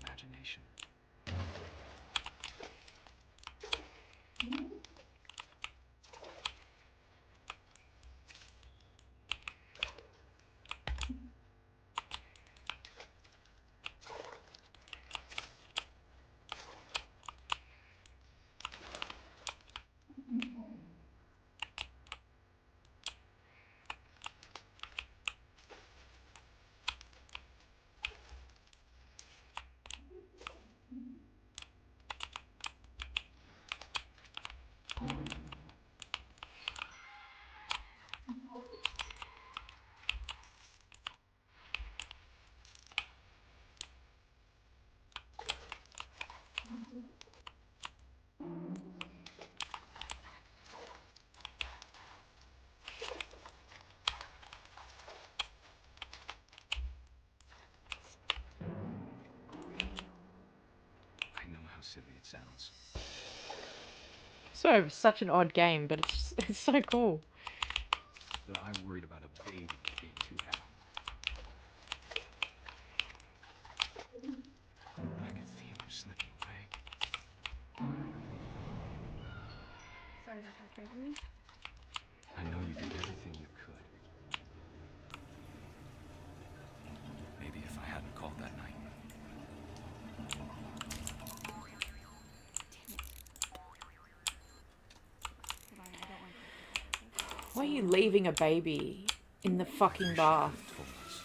Speaker 11: silly it sounds.
Speaker 1: So such an odd game, but it's so cool.
Speaker 11: But I worried about a baby being too happy. I could feel him slipping away.
Speaker 5: Sorry about that, Gregory.
Speaker 11: I know you did everything you could. Maybe if I hadn't called that night.
Speaker 1: Why are you leaving a baby in the fucking bath?
Speaker 11: Told us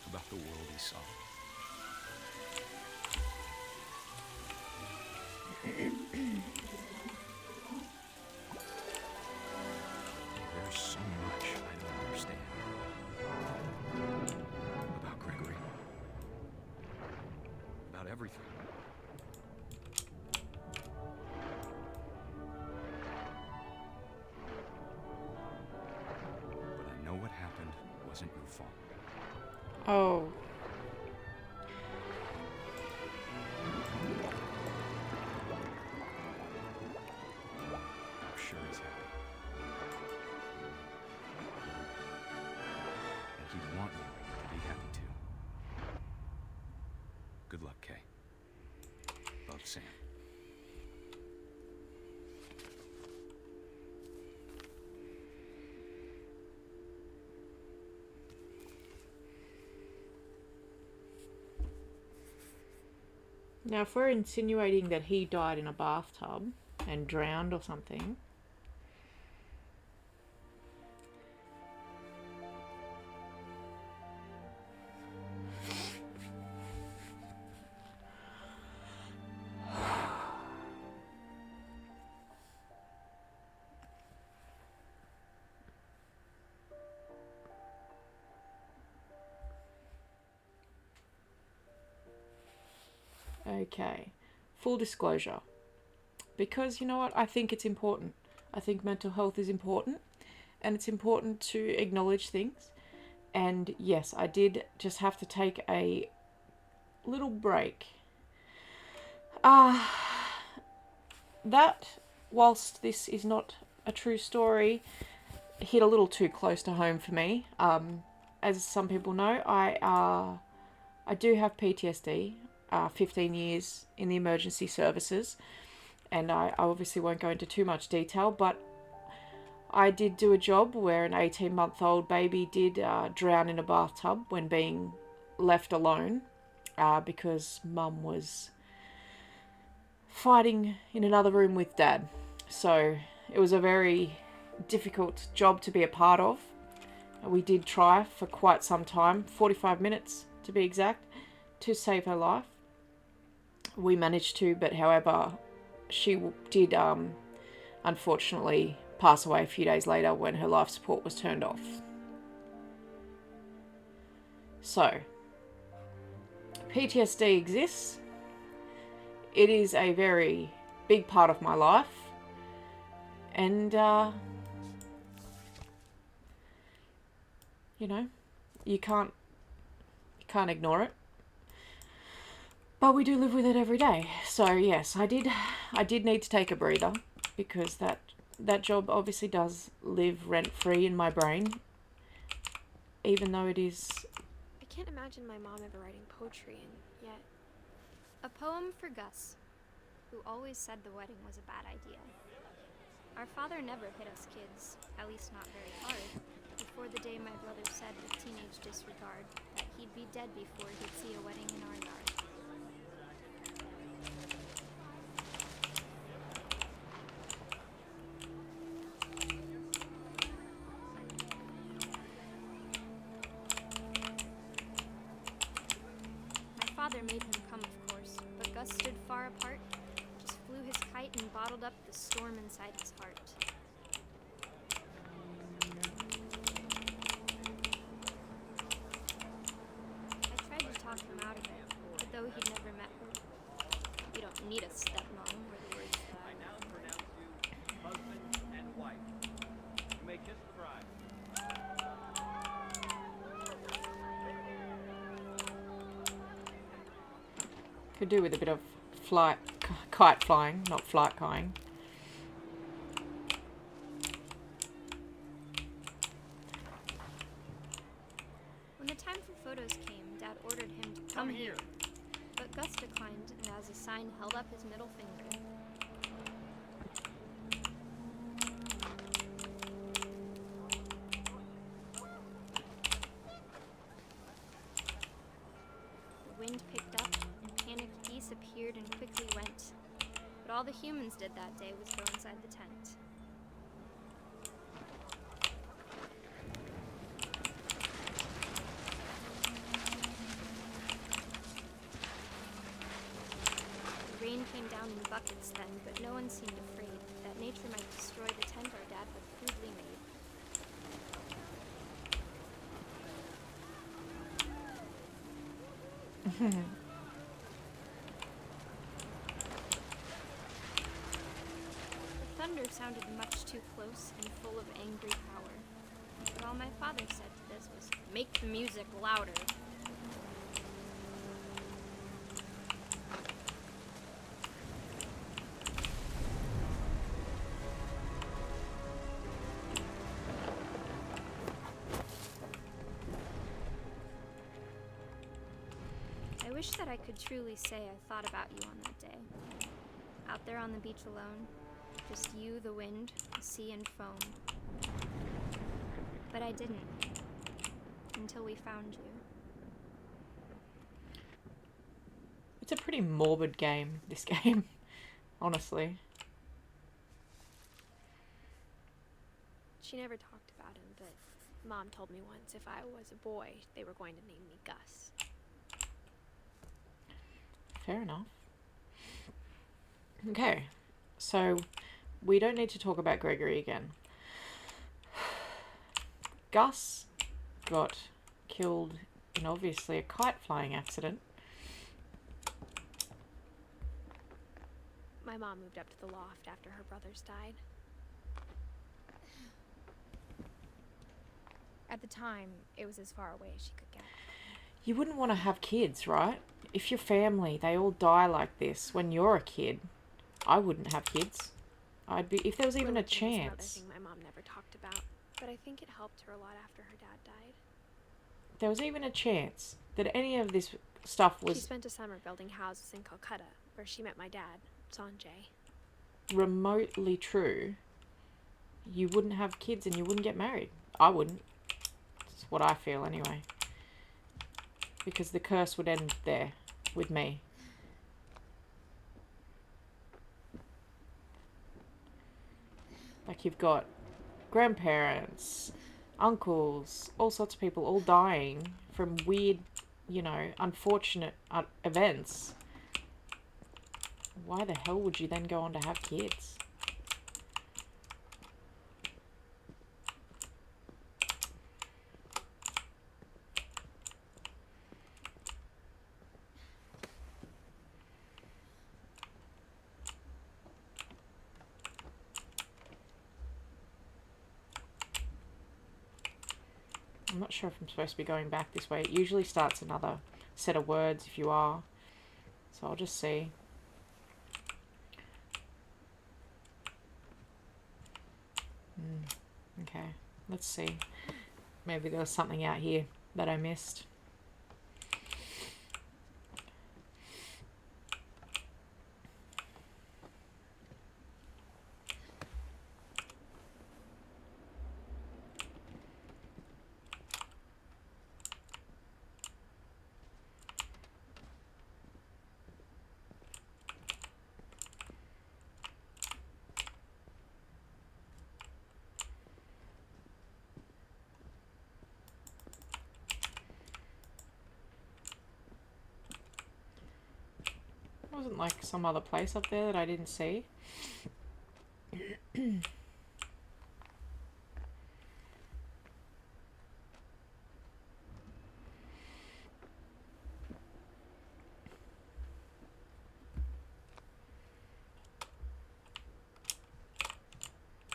Speaker 11: about the world he saw. There's so much I don't understand about Gregory, about everything. But I know what happened wasn't your fault.
Speaker 1: Oh.
Speaker 11: I'm sure he's happy. And he'd want you to be happy too. Good luck, Kay. Love, Sam.
Speaker 1: Now, if we're insinuating that he died in a bathtub and drowned or something, okay, full disclosure. Because you know what? I think it's important. I think mental health is important. And it's important to acknowledge things. And yes, I did just have to take a little break. That, whilst this is not a true story, hit a little too close to home for me. As some people know, I do have PTSD. 15 years in the emergency services, and I obviously won't go into too much detail, but I did do a job where an 18-month-old baby did drown in a bathtub when being left alone because mum was fighting in another room with dad. So it was a very difficult job to be a part of. We did try for quite some time, 45 minutes to be exact, to save her life. We managed to, but however, she did unfortunately pass away a few days later when her life support was turned off. So, PTSD exists. It is a very big part of my life, and you know, you can't ignore it. But we do live with it every day. So yes, I did need to take a breather because that job obviously does live rent-free in my brain, even though it is...
Speaker 3: I can't imagine my mom ever writing poetry, and yet... A poem for Gus, who always said the wedding was a bad idea. Our father never hit us kids, at least not very hard, before the day my brother said with teenage disregard that he'd be dead before he'd see a wedding in our yard. My father made him come, of course, but Gus stood far apart, just flew his kite and bottled up the storm inside his heart. I tried to talk him out of it, but though he'd never met her, you don't need a stepmom, were the words that
Speaker 12: I now pronounce you husband and wife. You may kiss the bride.
Speaker 1: Could do with a bit of kite flying, not flight kiteing.
Speaker 3: When the time for photos came, Dad ordered him to come here. But Gus declined, and as a sign held up his middle finger. The wind picked up, and panicked geese appeared and quickly went. But all the humans did that day was go inside the tent. The rain came down in buckets then, but no one seemed afraid that nature might destroy the tent our dad had crudely made. The thunder sounded much too close and full of angry power. But all my father said to this was, "Make the music louder." I wish that I could truly say I thought about you on that day. Out there on the beach alone, just you, the wind, the sea, and foam. But I didn't. Until we found you.
Speaker 1: It's a pretty morbid game, this game, honestly.
Speaker 3: She never talked about him, but Mom told me once if I was a boy, they were going to name me Gus.
Speaker 1: Fair enough. Okay, so we don't need to talk about Gregory again. Gus got killed in obviously a kite flying accident.
Speaker 3: My mom moved up to the loft after her brothers died.
Speaker 2: At the time, it was as far away as she could get.
Speaker 1: You wouldn't want to have kids, right? If your family, they all die like this when you're a kid, I wouldn't have kids. I'd be, if there was even a
Speaker 3: Religion was another
Speaker 1: chance.
Speaker 3: thing my mom never talked about, but I think it helped her a lot after her dad died.
Speaker 1: There was even a chance that any of this stuff
Speaker 3: She
Speaker 1: was
Speaker 3: spent a summer building houses in Calcutta, where she met my dad, Sanjay.
Speaker 1: remotely true, you wouldn't have kids and you wouldn't get married. I wouldn't. That's what I feel anyway. Because the curse would end there with me. Like you've got grandparents, uncles, all sorts of people all dying from weird, you know, unfortunate events. Why the hell would you then go on to have kids? I'm not sure if I'm supposed to be going back this way. It usually starts another set of words if you are. So I'll just see. Okay, let's see. Maybe there was something out here that I missed. Wasn't like some other place up there that I didn't see.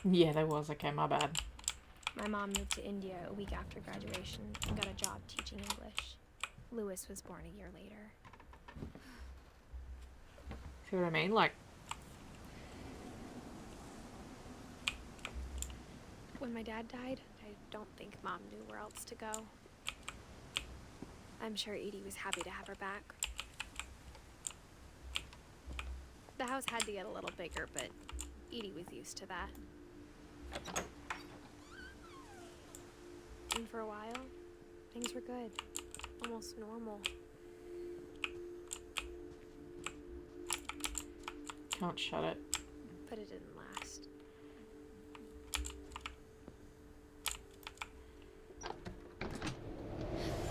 Speaker 1: Yeah, there was. Okay, my bad.
Speaker 3: My mom moved to India a week after graduation and got a job teaching English. Lewis was born a year later.
Speaker 1: See what I mean? Like,
Speaker 3: When my dad died, I don't think Mom knew where else to go. I'm sure Edie was happy to have her back. The house had to get a little bigger, but Edie was used to that. And for a while, things were good. Almost normal.
Speaker 1: can't shut it.
Speaker 3: But it didn't last.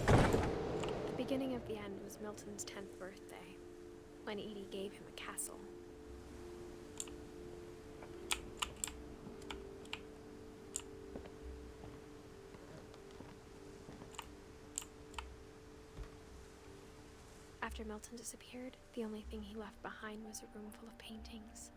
Speaker 3: The beginning of the end was Milton's 10th birthday, when Edie gave him a castle. After Milton disappeared, the only thing he left behind was a room full of paintings.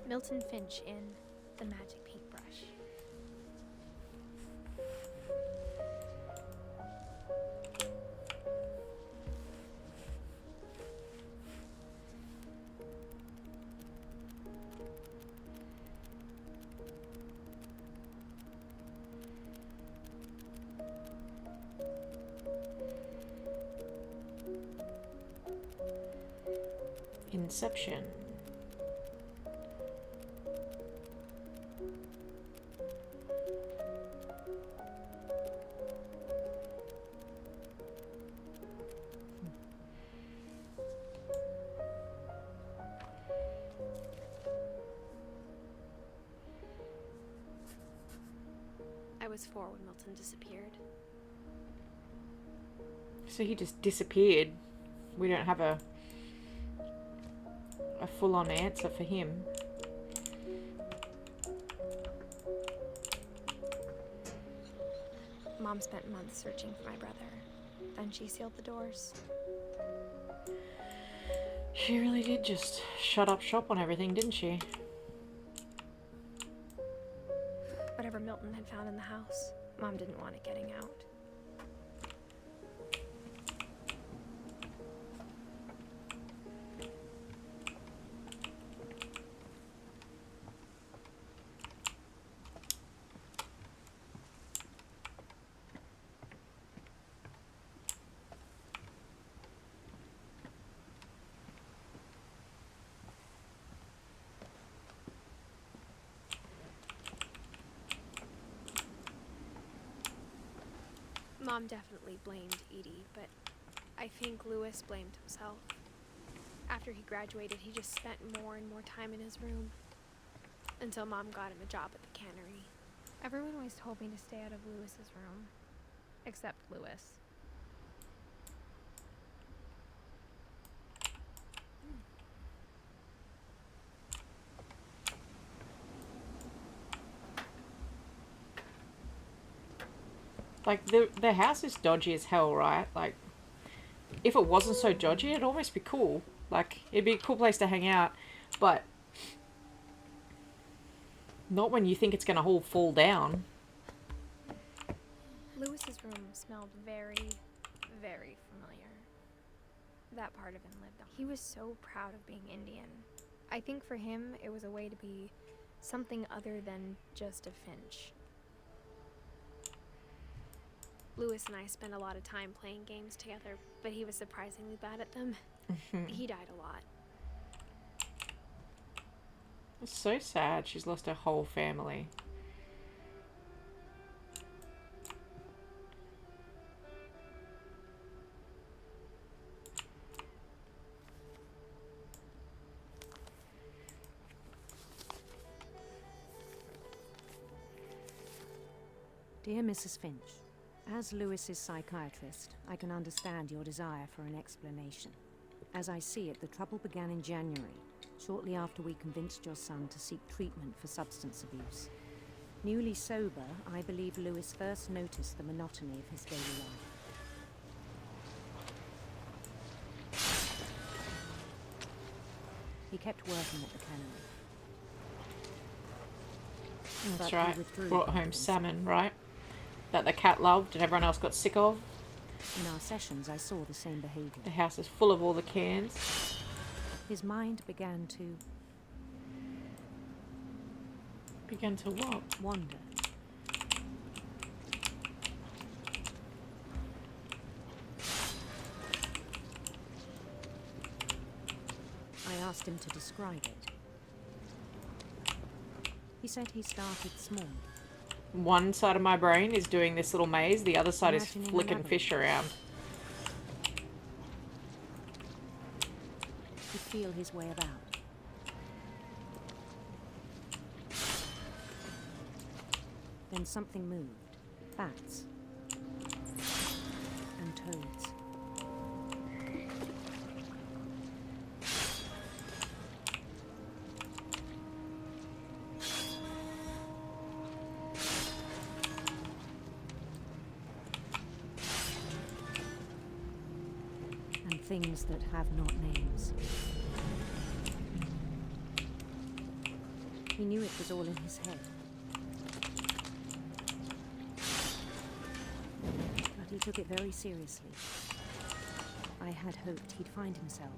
Speaker 3: Milton Finch in The Magic Paintbrush.
Speaker 1: Inception.
Speaker 3: I was 4 when Milton disappeared.
Speaker 1: So he just disappeared. We don't have a full-on answer for him.
Speaker 2: Mom spent months searching for my brother. Then she sealed the doors.
Speaker 1: She really did just shut up shop on everything, didn't she?
Speaker 2: Whatever Milton had found in the house, Mom didn't want it getting out.
Speaker 3: Mom definitely blamed Edie, but I think Louis blamed himself. After he graduated, he just spent more and more time in his room. Until Mom got him a job at the cannery.
Speaker 2: Everyone always told me to stay out of Louis's room. Except Louis.
Speaker 1: Like, the house is dodgy as hell, right? Like, if it wasn't so dodgy, it'd almost be cool. Like, it'd be a cool place to hang out. But not when you think it's going to all fall down.
Speaker 2: Louis's room smelled very, very familiar. That part of him lived on. He was so proud of being Indian. I think for him, it was a way to be something other than just a Finch.
Speaker 3: Louis and I spent a lot of time playing games together, but he was surprisingly bad at them. He died a lot.
Speaker 1: It's so sad. She's lost her whole family.
Speaker 13: Dear Mrs. Finch, As Lewis's psychiatrist, I can understand your desire for an explanation. As I see it, the trouble began in January, shortly after we convinced your son to seek treatment for substance abuse. Newly sober, I believe Lewis first noticed the monotony of his daily life. He kept working at the cannery.
Speaker 1: That's
Speaker 13: But he
Speaker 1: right.
Speaker 13: withdrew
Speaker 1: Brought home salmon, right? That the cat loved and everyone else got sick of.
Speaker 13: In our sessions, I saw the same behavior.
Speaker 1: The house is full of all the cans.
Speaker 13: His mind began to
Speaker 1: what?
Speaker 13: Wander. I asked him to describe it. He said he started small.
Speaker 1: One side of my brain is doing this little maze, the other side is
Speaker 13: Imagining
Speaker 1: flicking
Speaker 13: another.
Speaker 1: fish around.
Speaker 13: He'd feel his way about. Then something moved. Bats. And toads. And things that have not names. He knew it was all in his head. But he took it very seriously. I had hoped he'd find himself.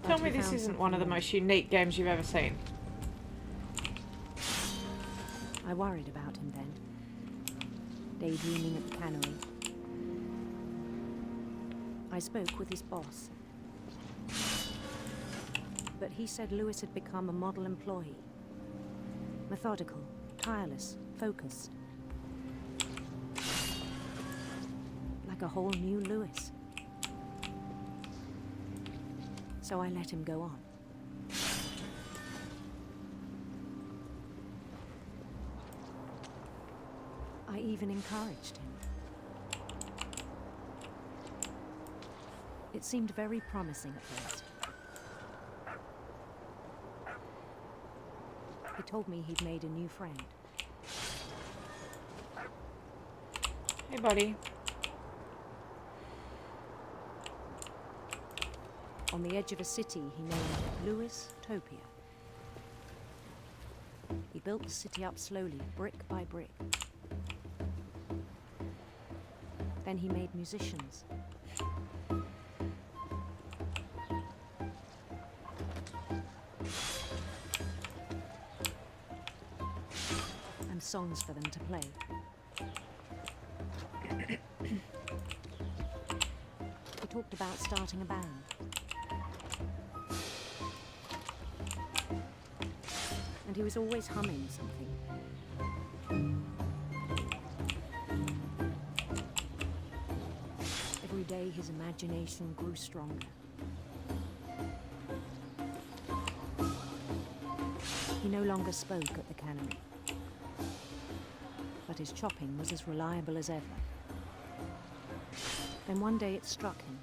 Speaker 1: Tell
Speaker 13: But
Speaker 1: me
Speaker 13: he
Speaker 1: this
Speaker 13: found
Speaker 1: isn't one of the
Speaker 13: something
Speaker 1: most unique games you've ever seen.
Speaker 13: I worried about him then, daydreaming at the cannery. I spoke with his boss, but he said Lewis had become a model employee. Methodical, tireless, focused. Like a whole new Lewis. So I let him go on. I even encouraged him. It seemed very promising at first. He told me he'd made a new friend.
Speaker 1: Hey, buddy.
Speaker 13: On the edge of a city he named Lewis Topia. He built the city up slowly, brick by brick. Then he made musicians. And songs for them to play. He talked about starting a band. And he was always humming something. Every day his imagination grew stronger. He no longer spoke at the cannery, but his chopping was as reliable as ever. Then one day it struck him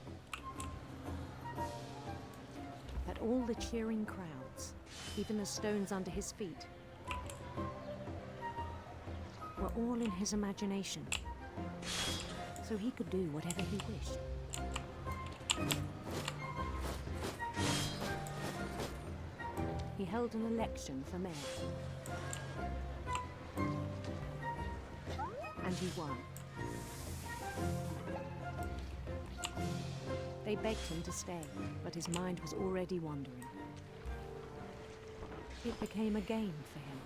Speaker 13: that all the cheering crowds, even the stones under his feet, were all in his imagination, so he could do whatever he wished. He held an election for mayor, and he won. They begged him to stay, but his mind was already wandering. It became a game for him.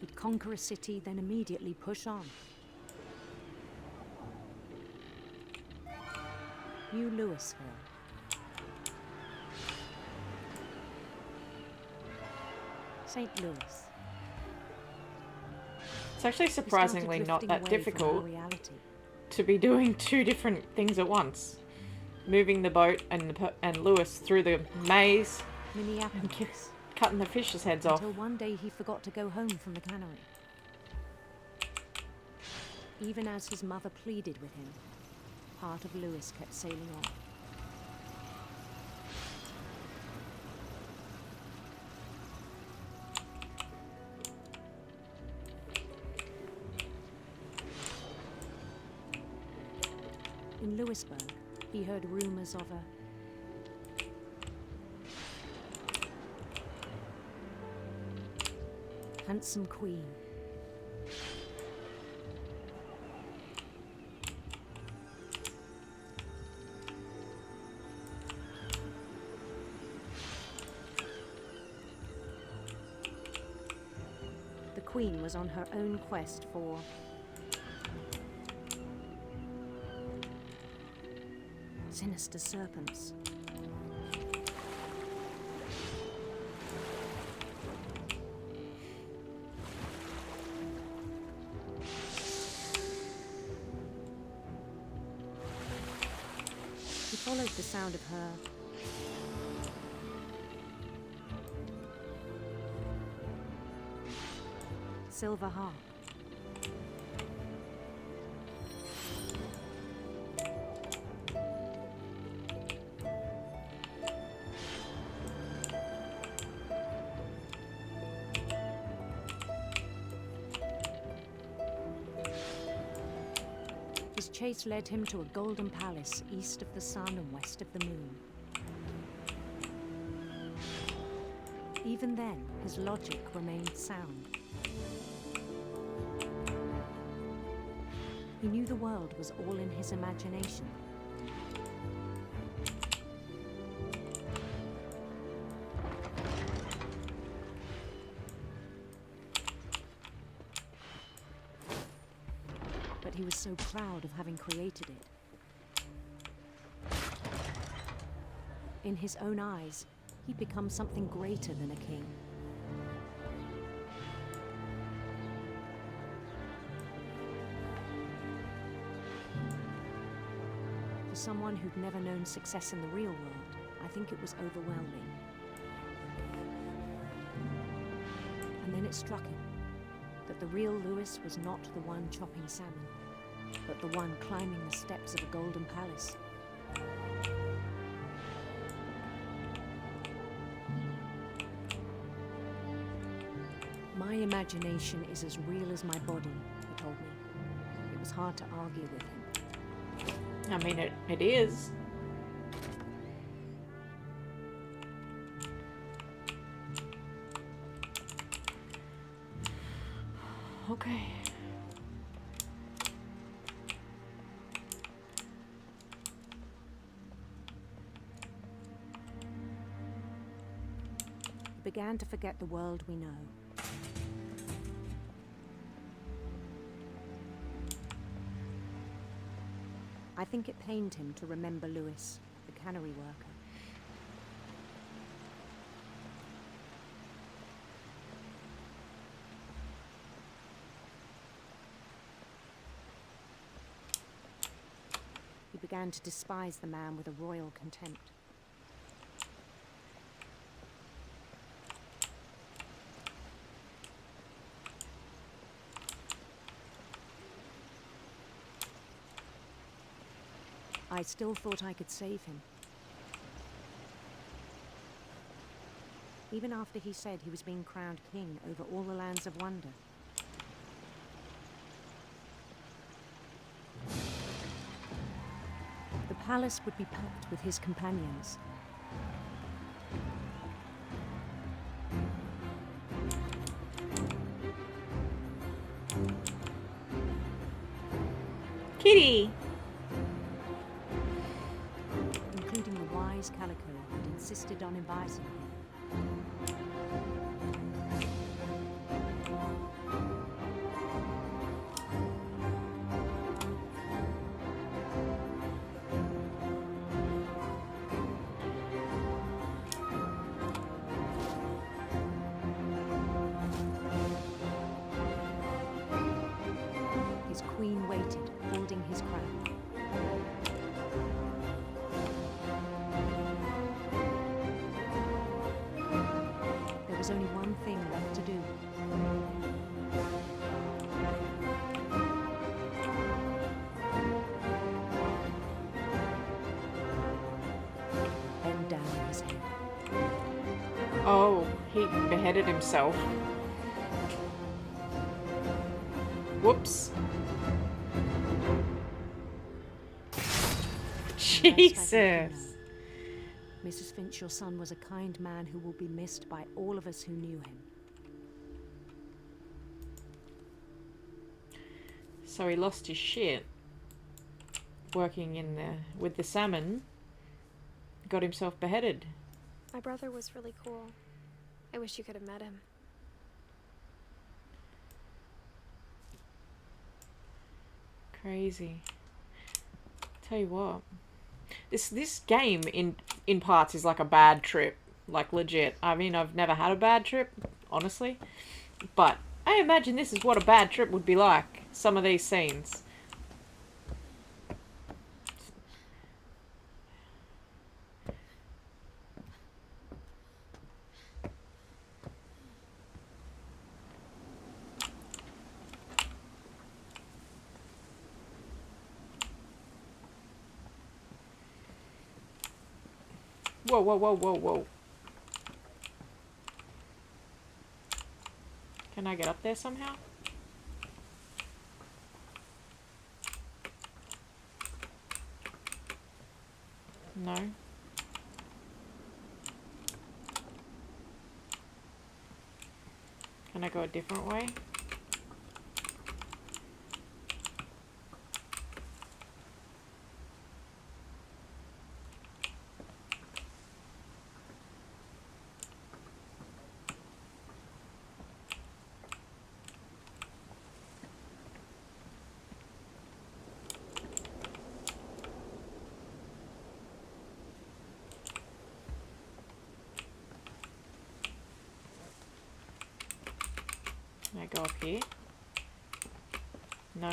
Speaker 13: He'd conquer a city, then immediately push on. New Louisville. St. Louis.
Speaker 1: It's actually surprisingly not that difficult
Speaker 13: Reality.
Speaker 1: to be doing two different things at once. moving the boat and Lewis through the maze,
Speaker 13: Minneapolis.
Speaker 1: cutting the fish's heads off.
Speaker 13: Until one day he forgot to go home from the cannery. Even as his mother pleaded with him, part of Lewis kept sailing on. In Lewisburg, he heard rumors of a handsome queen. The queen was on her own quest for sinister serpents. He followed the sound of her silver harp. His chase led him to a golden palace east of the sun and west of the moon. Even then, his logic remained sound. He knew the world was all in his imagination. But he was so proud of having created it. In his own eyes, he'd become something greater than a king. For someone who'd never known success in the real world, I think it was overwhelming. And then it struck him that the real Lewis was not the one chopping salmon, but the one climbing the steps of a golden palace. My imagination is as real as my body, he told me. It was hard to argue with him.
Speaker 1: I mean, it is. Okay.
Speaker 13: He began to forget the world we know. I think it pained him to remember Lewis, the cannery worker. He began to despise the man with a royal contempt. I still thought I could save him. Even after he said he was being crowned king over all the lands of wonder. The palace would be packed with his companions.
Speaker 1: Kitty!
Speaker 13: Including the wise Calico who'd insisted on inviting him. His queen waited, holding his crown. was only one thing left to do. Bend down his head.
Speaker 1: Oh, he beheaded himself. Whoops. Jesus.
Speaker 13: Mrs. Finch, your son was a kind man who will be missed by all of us who knew him.
Speaker 1: So he lost his shit working in with the salmon, got himself beheaded.
Speaker 3: My brother was really cool. I wish you could have met him.
Speaker 1: Crazy. Tell you what, this game in parts is like a bad trip, like legit. I mean, I've never had a bad trip, honestly, but I imagine this is what a bad trip would be like. Some of these scenes. Whoa, whoa, whoa, whoa, whoa. Can I get up there somehow? No. Can I go a different way? Can I go up here? No.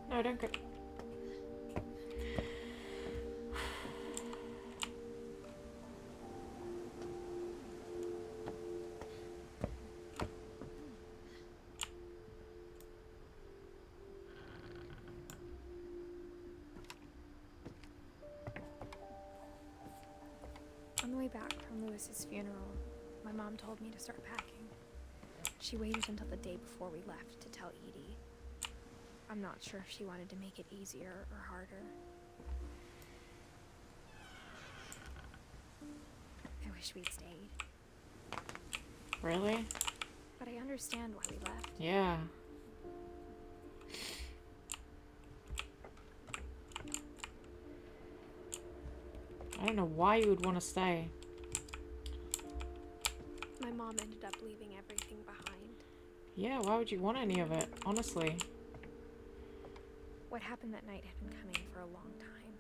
Speaker 1: No, don't go.
Speaker 3: On the way back from Lewis's funeral, my mom told me to start packing. She waited until the day before we left to tell Edie. I'm not sure if she wanted to make it easier or harder. I wish we'd stayed.
Speaker 1: Really?
Speaker 3: But I understand why we left.
Speaker 1: Yeah. I don't know why you would want to stay.
Speaker 3: My mom ended up leaving everything behind.
Speaker 1: Yeah, why would you want any of it, honestly?
Speaker 3: What happened that night had been coming for a long time.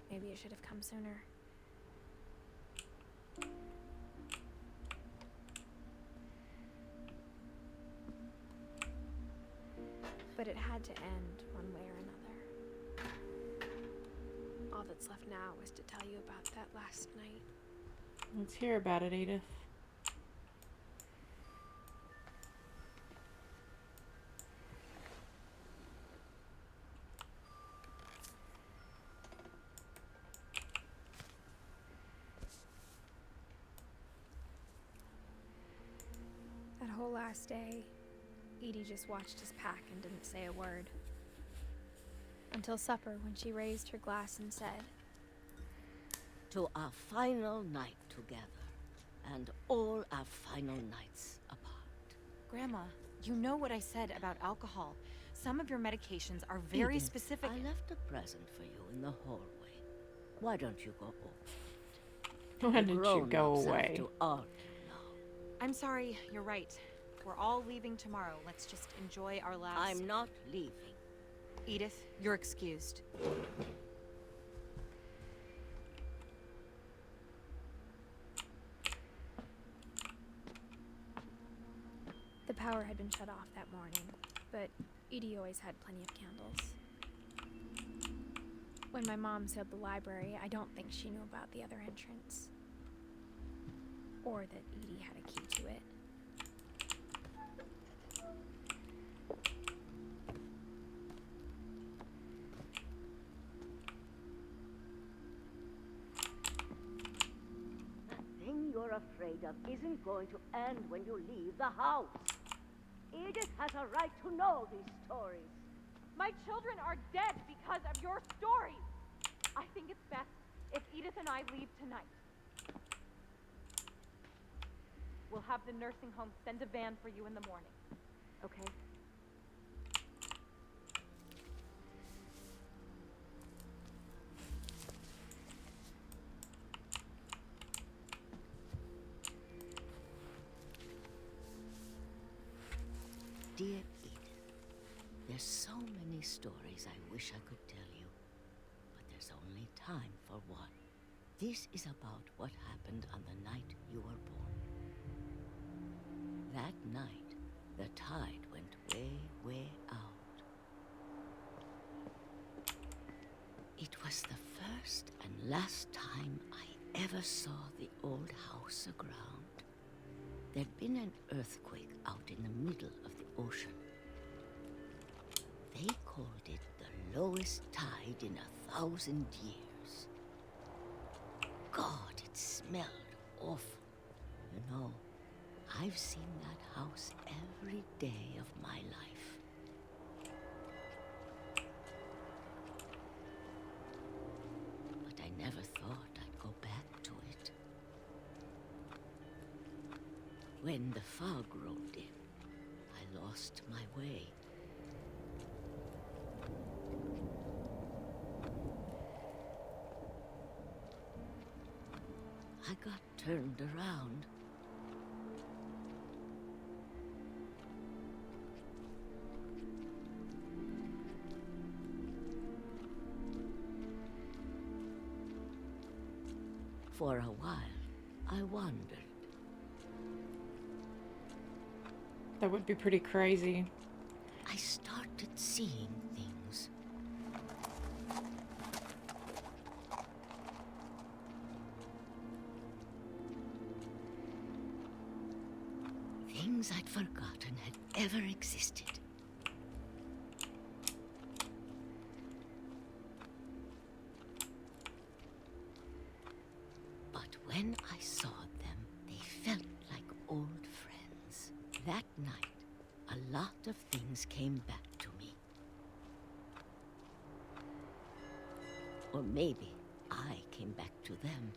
Speaker 3: Maybe it should have come sooner. But it had to end one way or another. All that's left now is to tell you about that last night.
Speaker 1: Let's hear about it, Edith.
Speaker 3: last day, Edie just watched us pack and didn't say a word. Until supper, when she raised her glass and said,
Speaker 14: "To our final night together, and all our final nights apart."
Speaker 15: Grandma, you know what I said about alcohol. Some of your medications are very
Speaker 14: Edith,
Speaker 15: specific.
Speaker 14: I left a present for you in the hallway. Why don't you go over?
Speaker 1: Why don't you go away?
Speaker 14: To all
Speaker 15: I'm sorry, you're right. We're all leaving tomorrow. Let's just enjoy our last...
Speaker 14: I'm not leaving.
Speaker 15: Edith, you're excused.
Speaker 3: The power had been shut off that morning, but Edie always had plenty of candles. When my mom sealed the library, I don't think she knew about the other entrance. Or that Edie had a key to it.
Speaker 14: The thing you're afraid of isn't going to end when you leave the house. Edith has a right to know these stories.
Speaker 16: My children are dead because of your stories. I think it's best if Edith and I leave tonight. We'll have the nursing home send a van for you in the morning. Okay?
Speaker 14: Dear Edith, there's so many stories I wish I could tell you, but there's only time for one. This is about what happened on the night you were born. That night, the tide went way, way out. It was the first and last time I ever saw the old house aground. There'd been an earthquake out in the middle of the ocean. They called it the lowest tide in 1,000 years. God, it smelled awful. You know, I've seen that house every day of my life. But I never thought I'd go back to it. When the fog rolled in, I lost my way. I got turned around. For a while, I wandered.
Speaker 1: That would be pretty crazy.
Speaker 14: I started seeing things. Things I'd forgotten had ever existed. But when I saw them, they felt like old friends. That night, a lot of things came back to me. Or maybe I came back to them.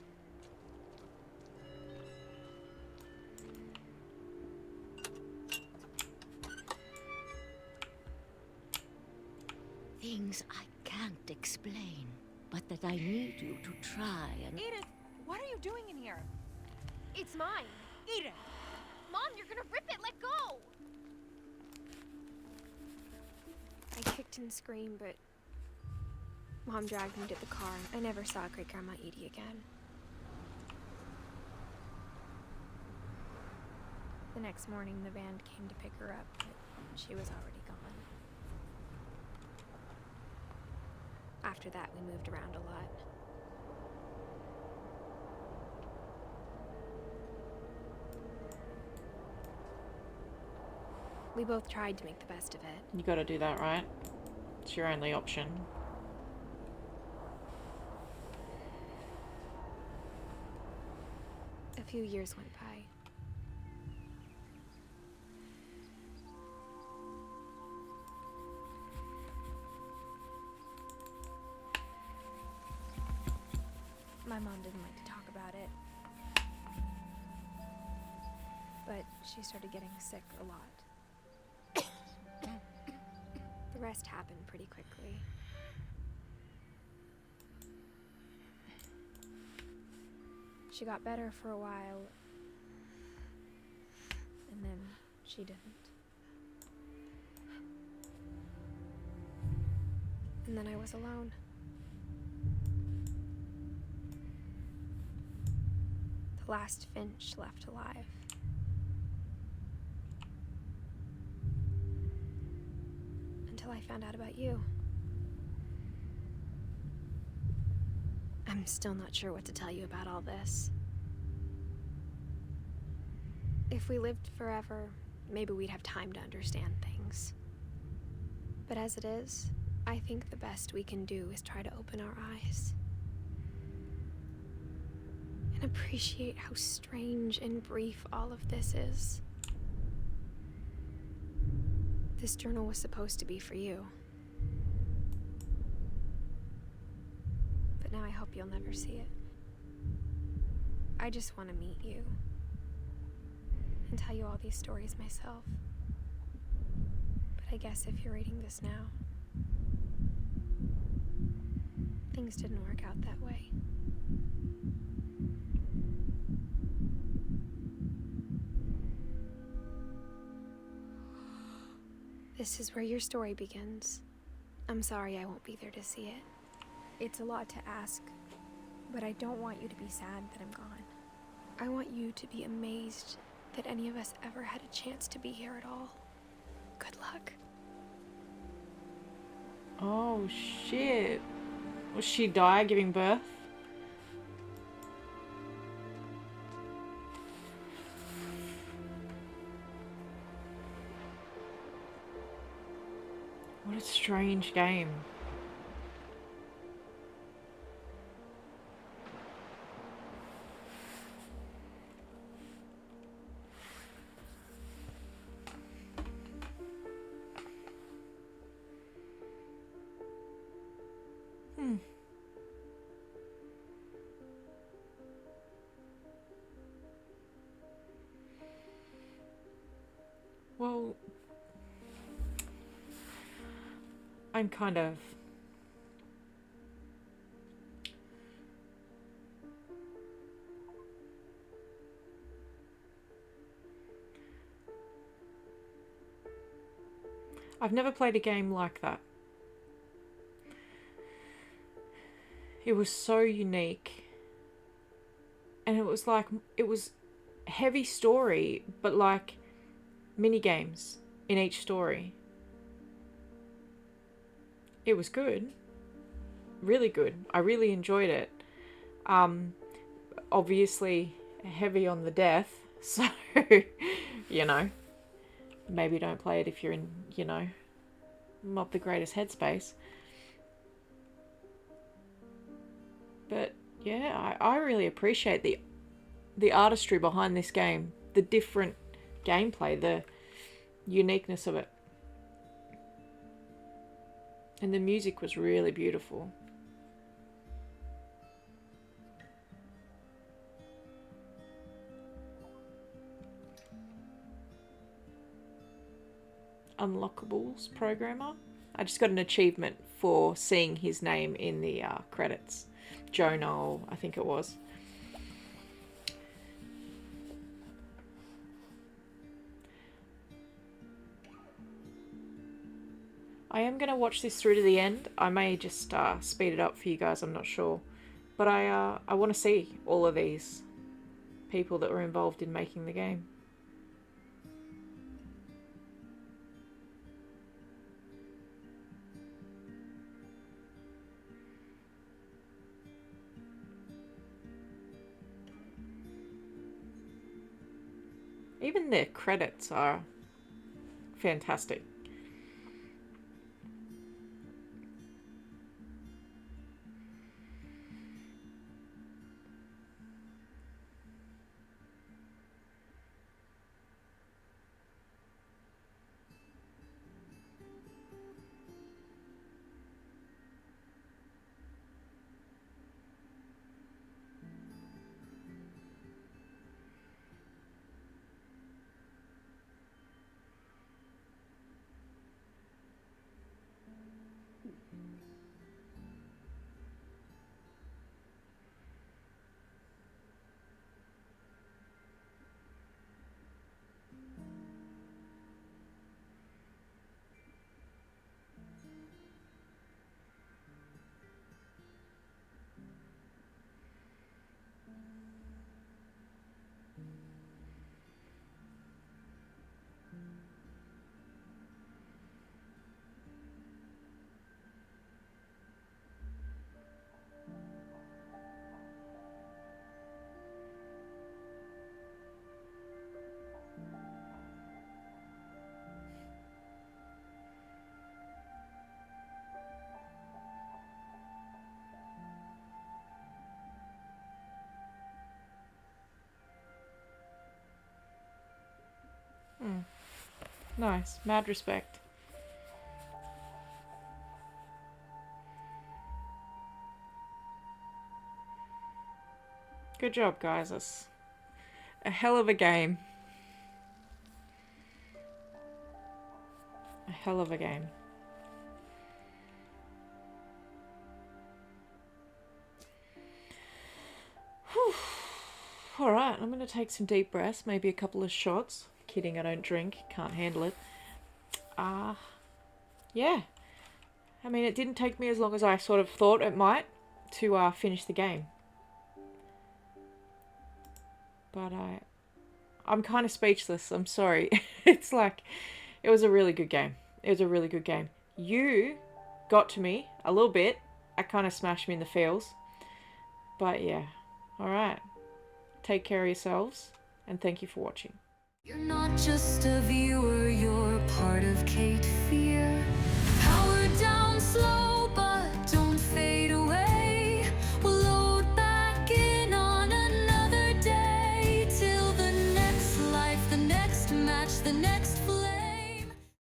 Speaker 14: Things I can't explain, but that I need you to try and...
Speaker 15: Edith, what are you doing in here?
Speaker 3: It's mine.
Speaker 15: Edith!
Speaker 3: Mom, you're gonna rip it! Let go! I kicked and screamed, but Mom dragged me to the car. I never saw Great Grandma Edie again. The next morning, the van came to pick her up, but she was already gone. After that, we moved around a lot. We both tried to make the best of it.
Speaker 1: You gotta do that, right? It's your only option.
Speaker 3: A few years went by.
Speaker 2: My mom didn't like to talk about it. But she started getting sick a lot.
Speaker 3: The rest happened pretty quickly.
Speaker 2: She got better for a while, and then she didn't.
Speaker 3: And then I was alone. The last Finch left alive. Until I found out about you. I'm still not sure what to tell you about all this. If we lived forever, maybe we'd have time to understand things. But as it is, I think the best we can do is try to open our eyes. And appreciate how strange and brief all of this is. This journal was supposed to be for you. But now I hope you'll never see it. I just want to meet you. And tell you all these stories myself. But I guess if you're reading this now, things didn't work out that way. This is where your story begins. I'm sorry I won't be there to see it.
Speaker 2: It's a lot to ask, but I don't want you to be sad that I'm gone.
Speaker 3: I want you to be amazed that any of us ever had a chance to be here at all. Good luck.
Speaker 1: Oh shit. Was she die giving birth? What a strange game. Well, I'm kind of I've never played a game like that. It was so unique. And it was like, it was heavy story, but like mini games in each story. It was good. Really good. I really enjoyed it. Obviously heavy on the death, so you know, maybe don't play it if you're in, you know, not the greatest headspace. But yeah, I really appreciate the artistry behind this game, the different gameplay, the uniqueness of it. And the music was really beautiful. Unlockables programmer. I just got an achievement for seeing his name in the credits. Joe Noel, I think it was. I am going to watch this through to the end. I may just speed it up for you guys, I'm not sure. But I want to see all of these people that were involved in making the game. Even their credits are fantastic. Nice. Mad respect. Good job, guys. That's a hell of a game. A hell of a game. Whew. Alright, I'm going to take some deep breaths, maybe a couple of shots. Kidding, I don't drink. Can't handle it. Yeah. I mean, it didn't take me as long as I sort of thought it might to finish the game. But I'm kind of speechless. I'm sorry. It's like, it was a really good game. It was a really good game. You got to me a little bit. It kind of smashed me in the feels. But yeah. Alright. Take care of yourselves. And thank you for watching.
Speaker 17: You're not just a viewer, you're part of Kate Fear.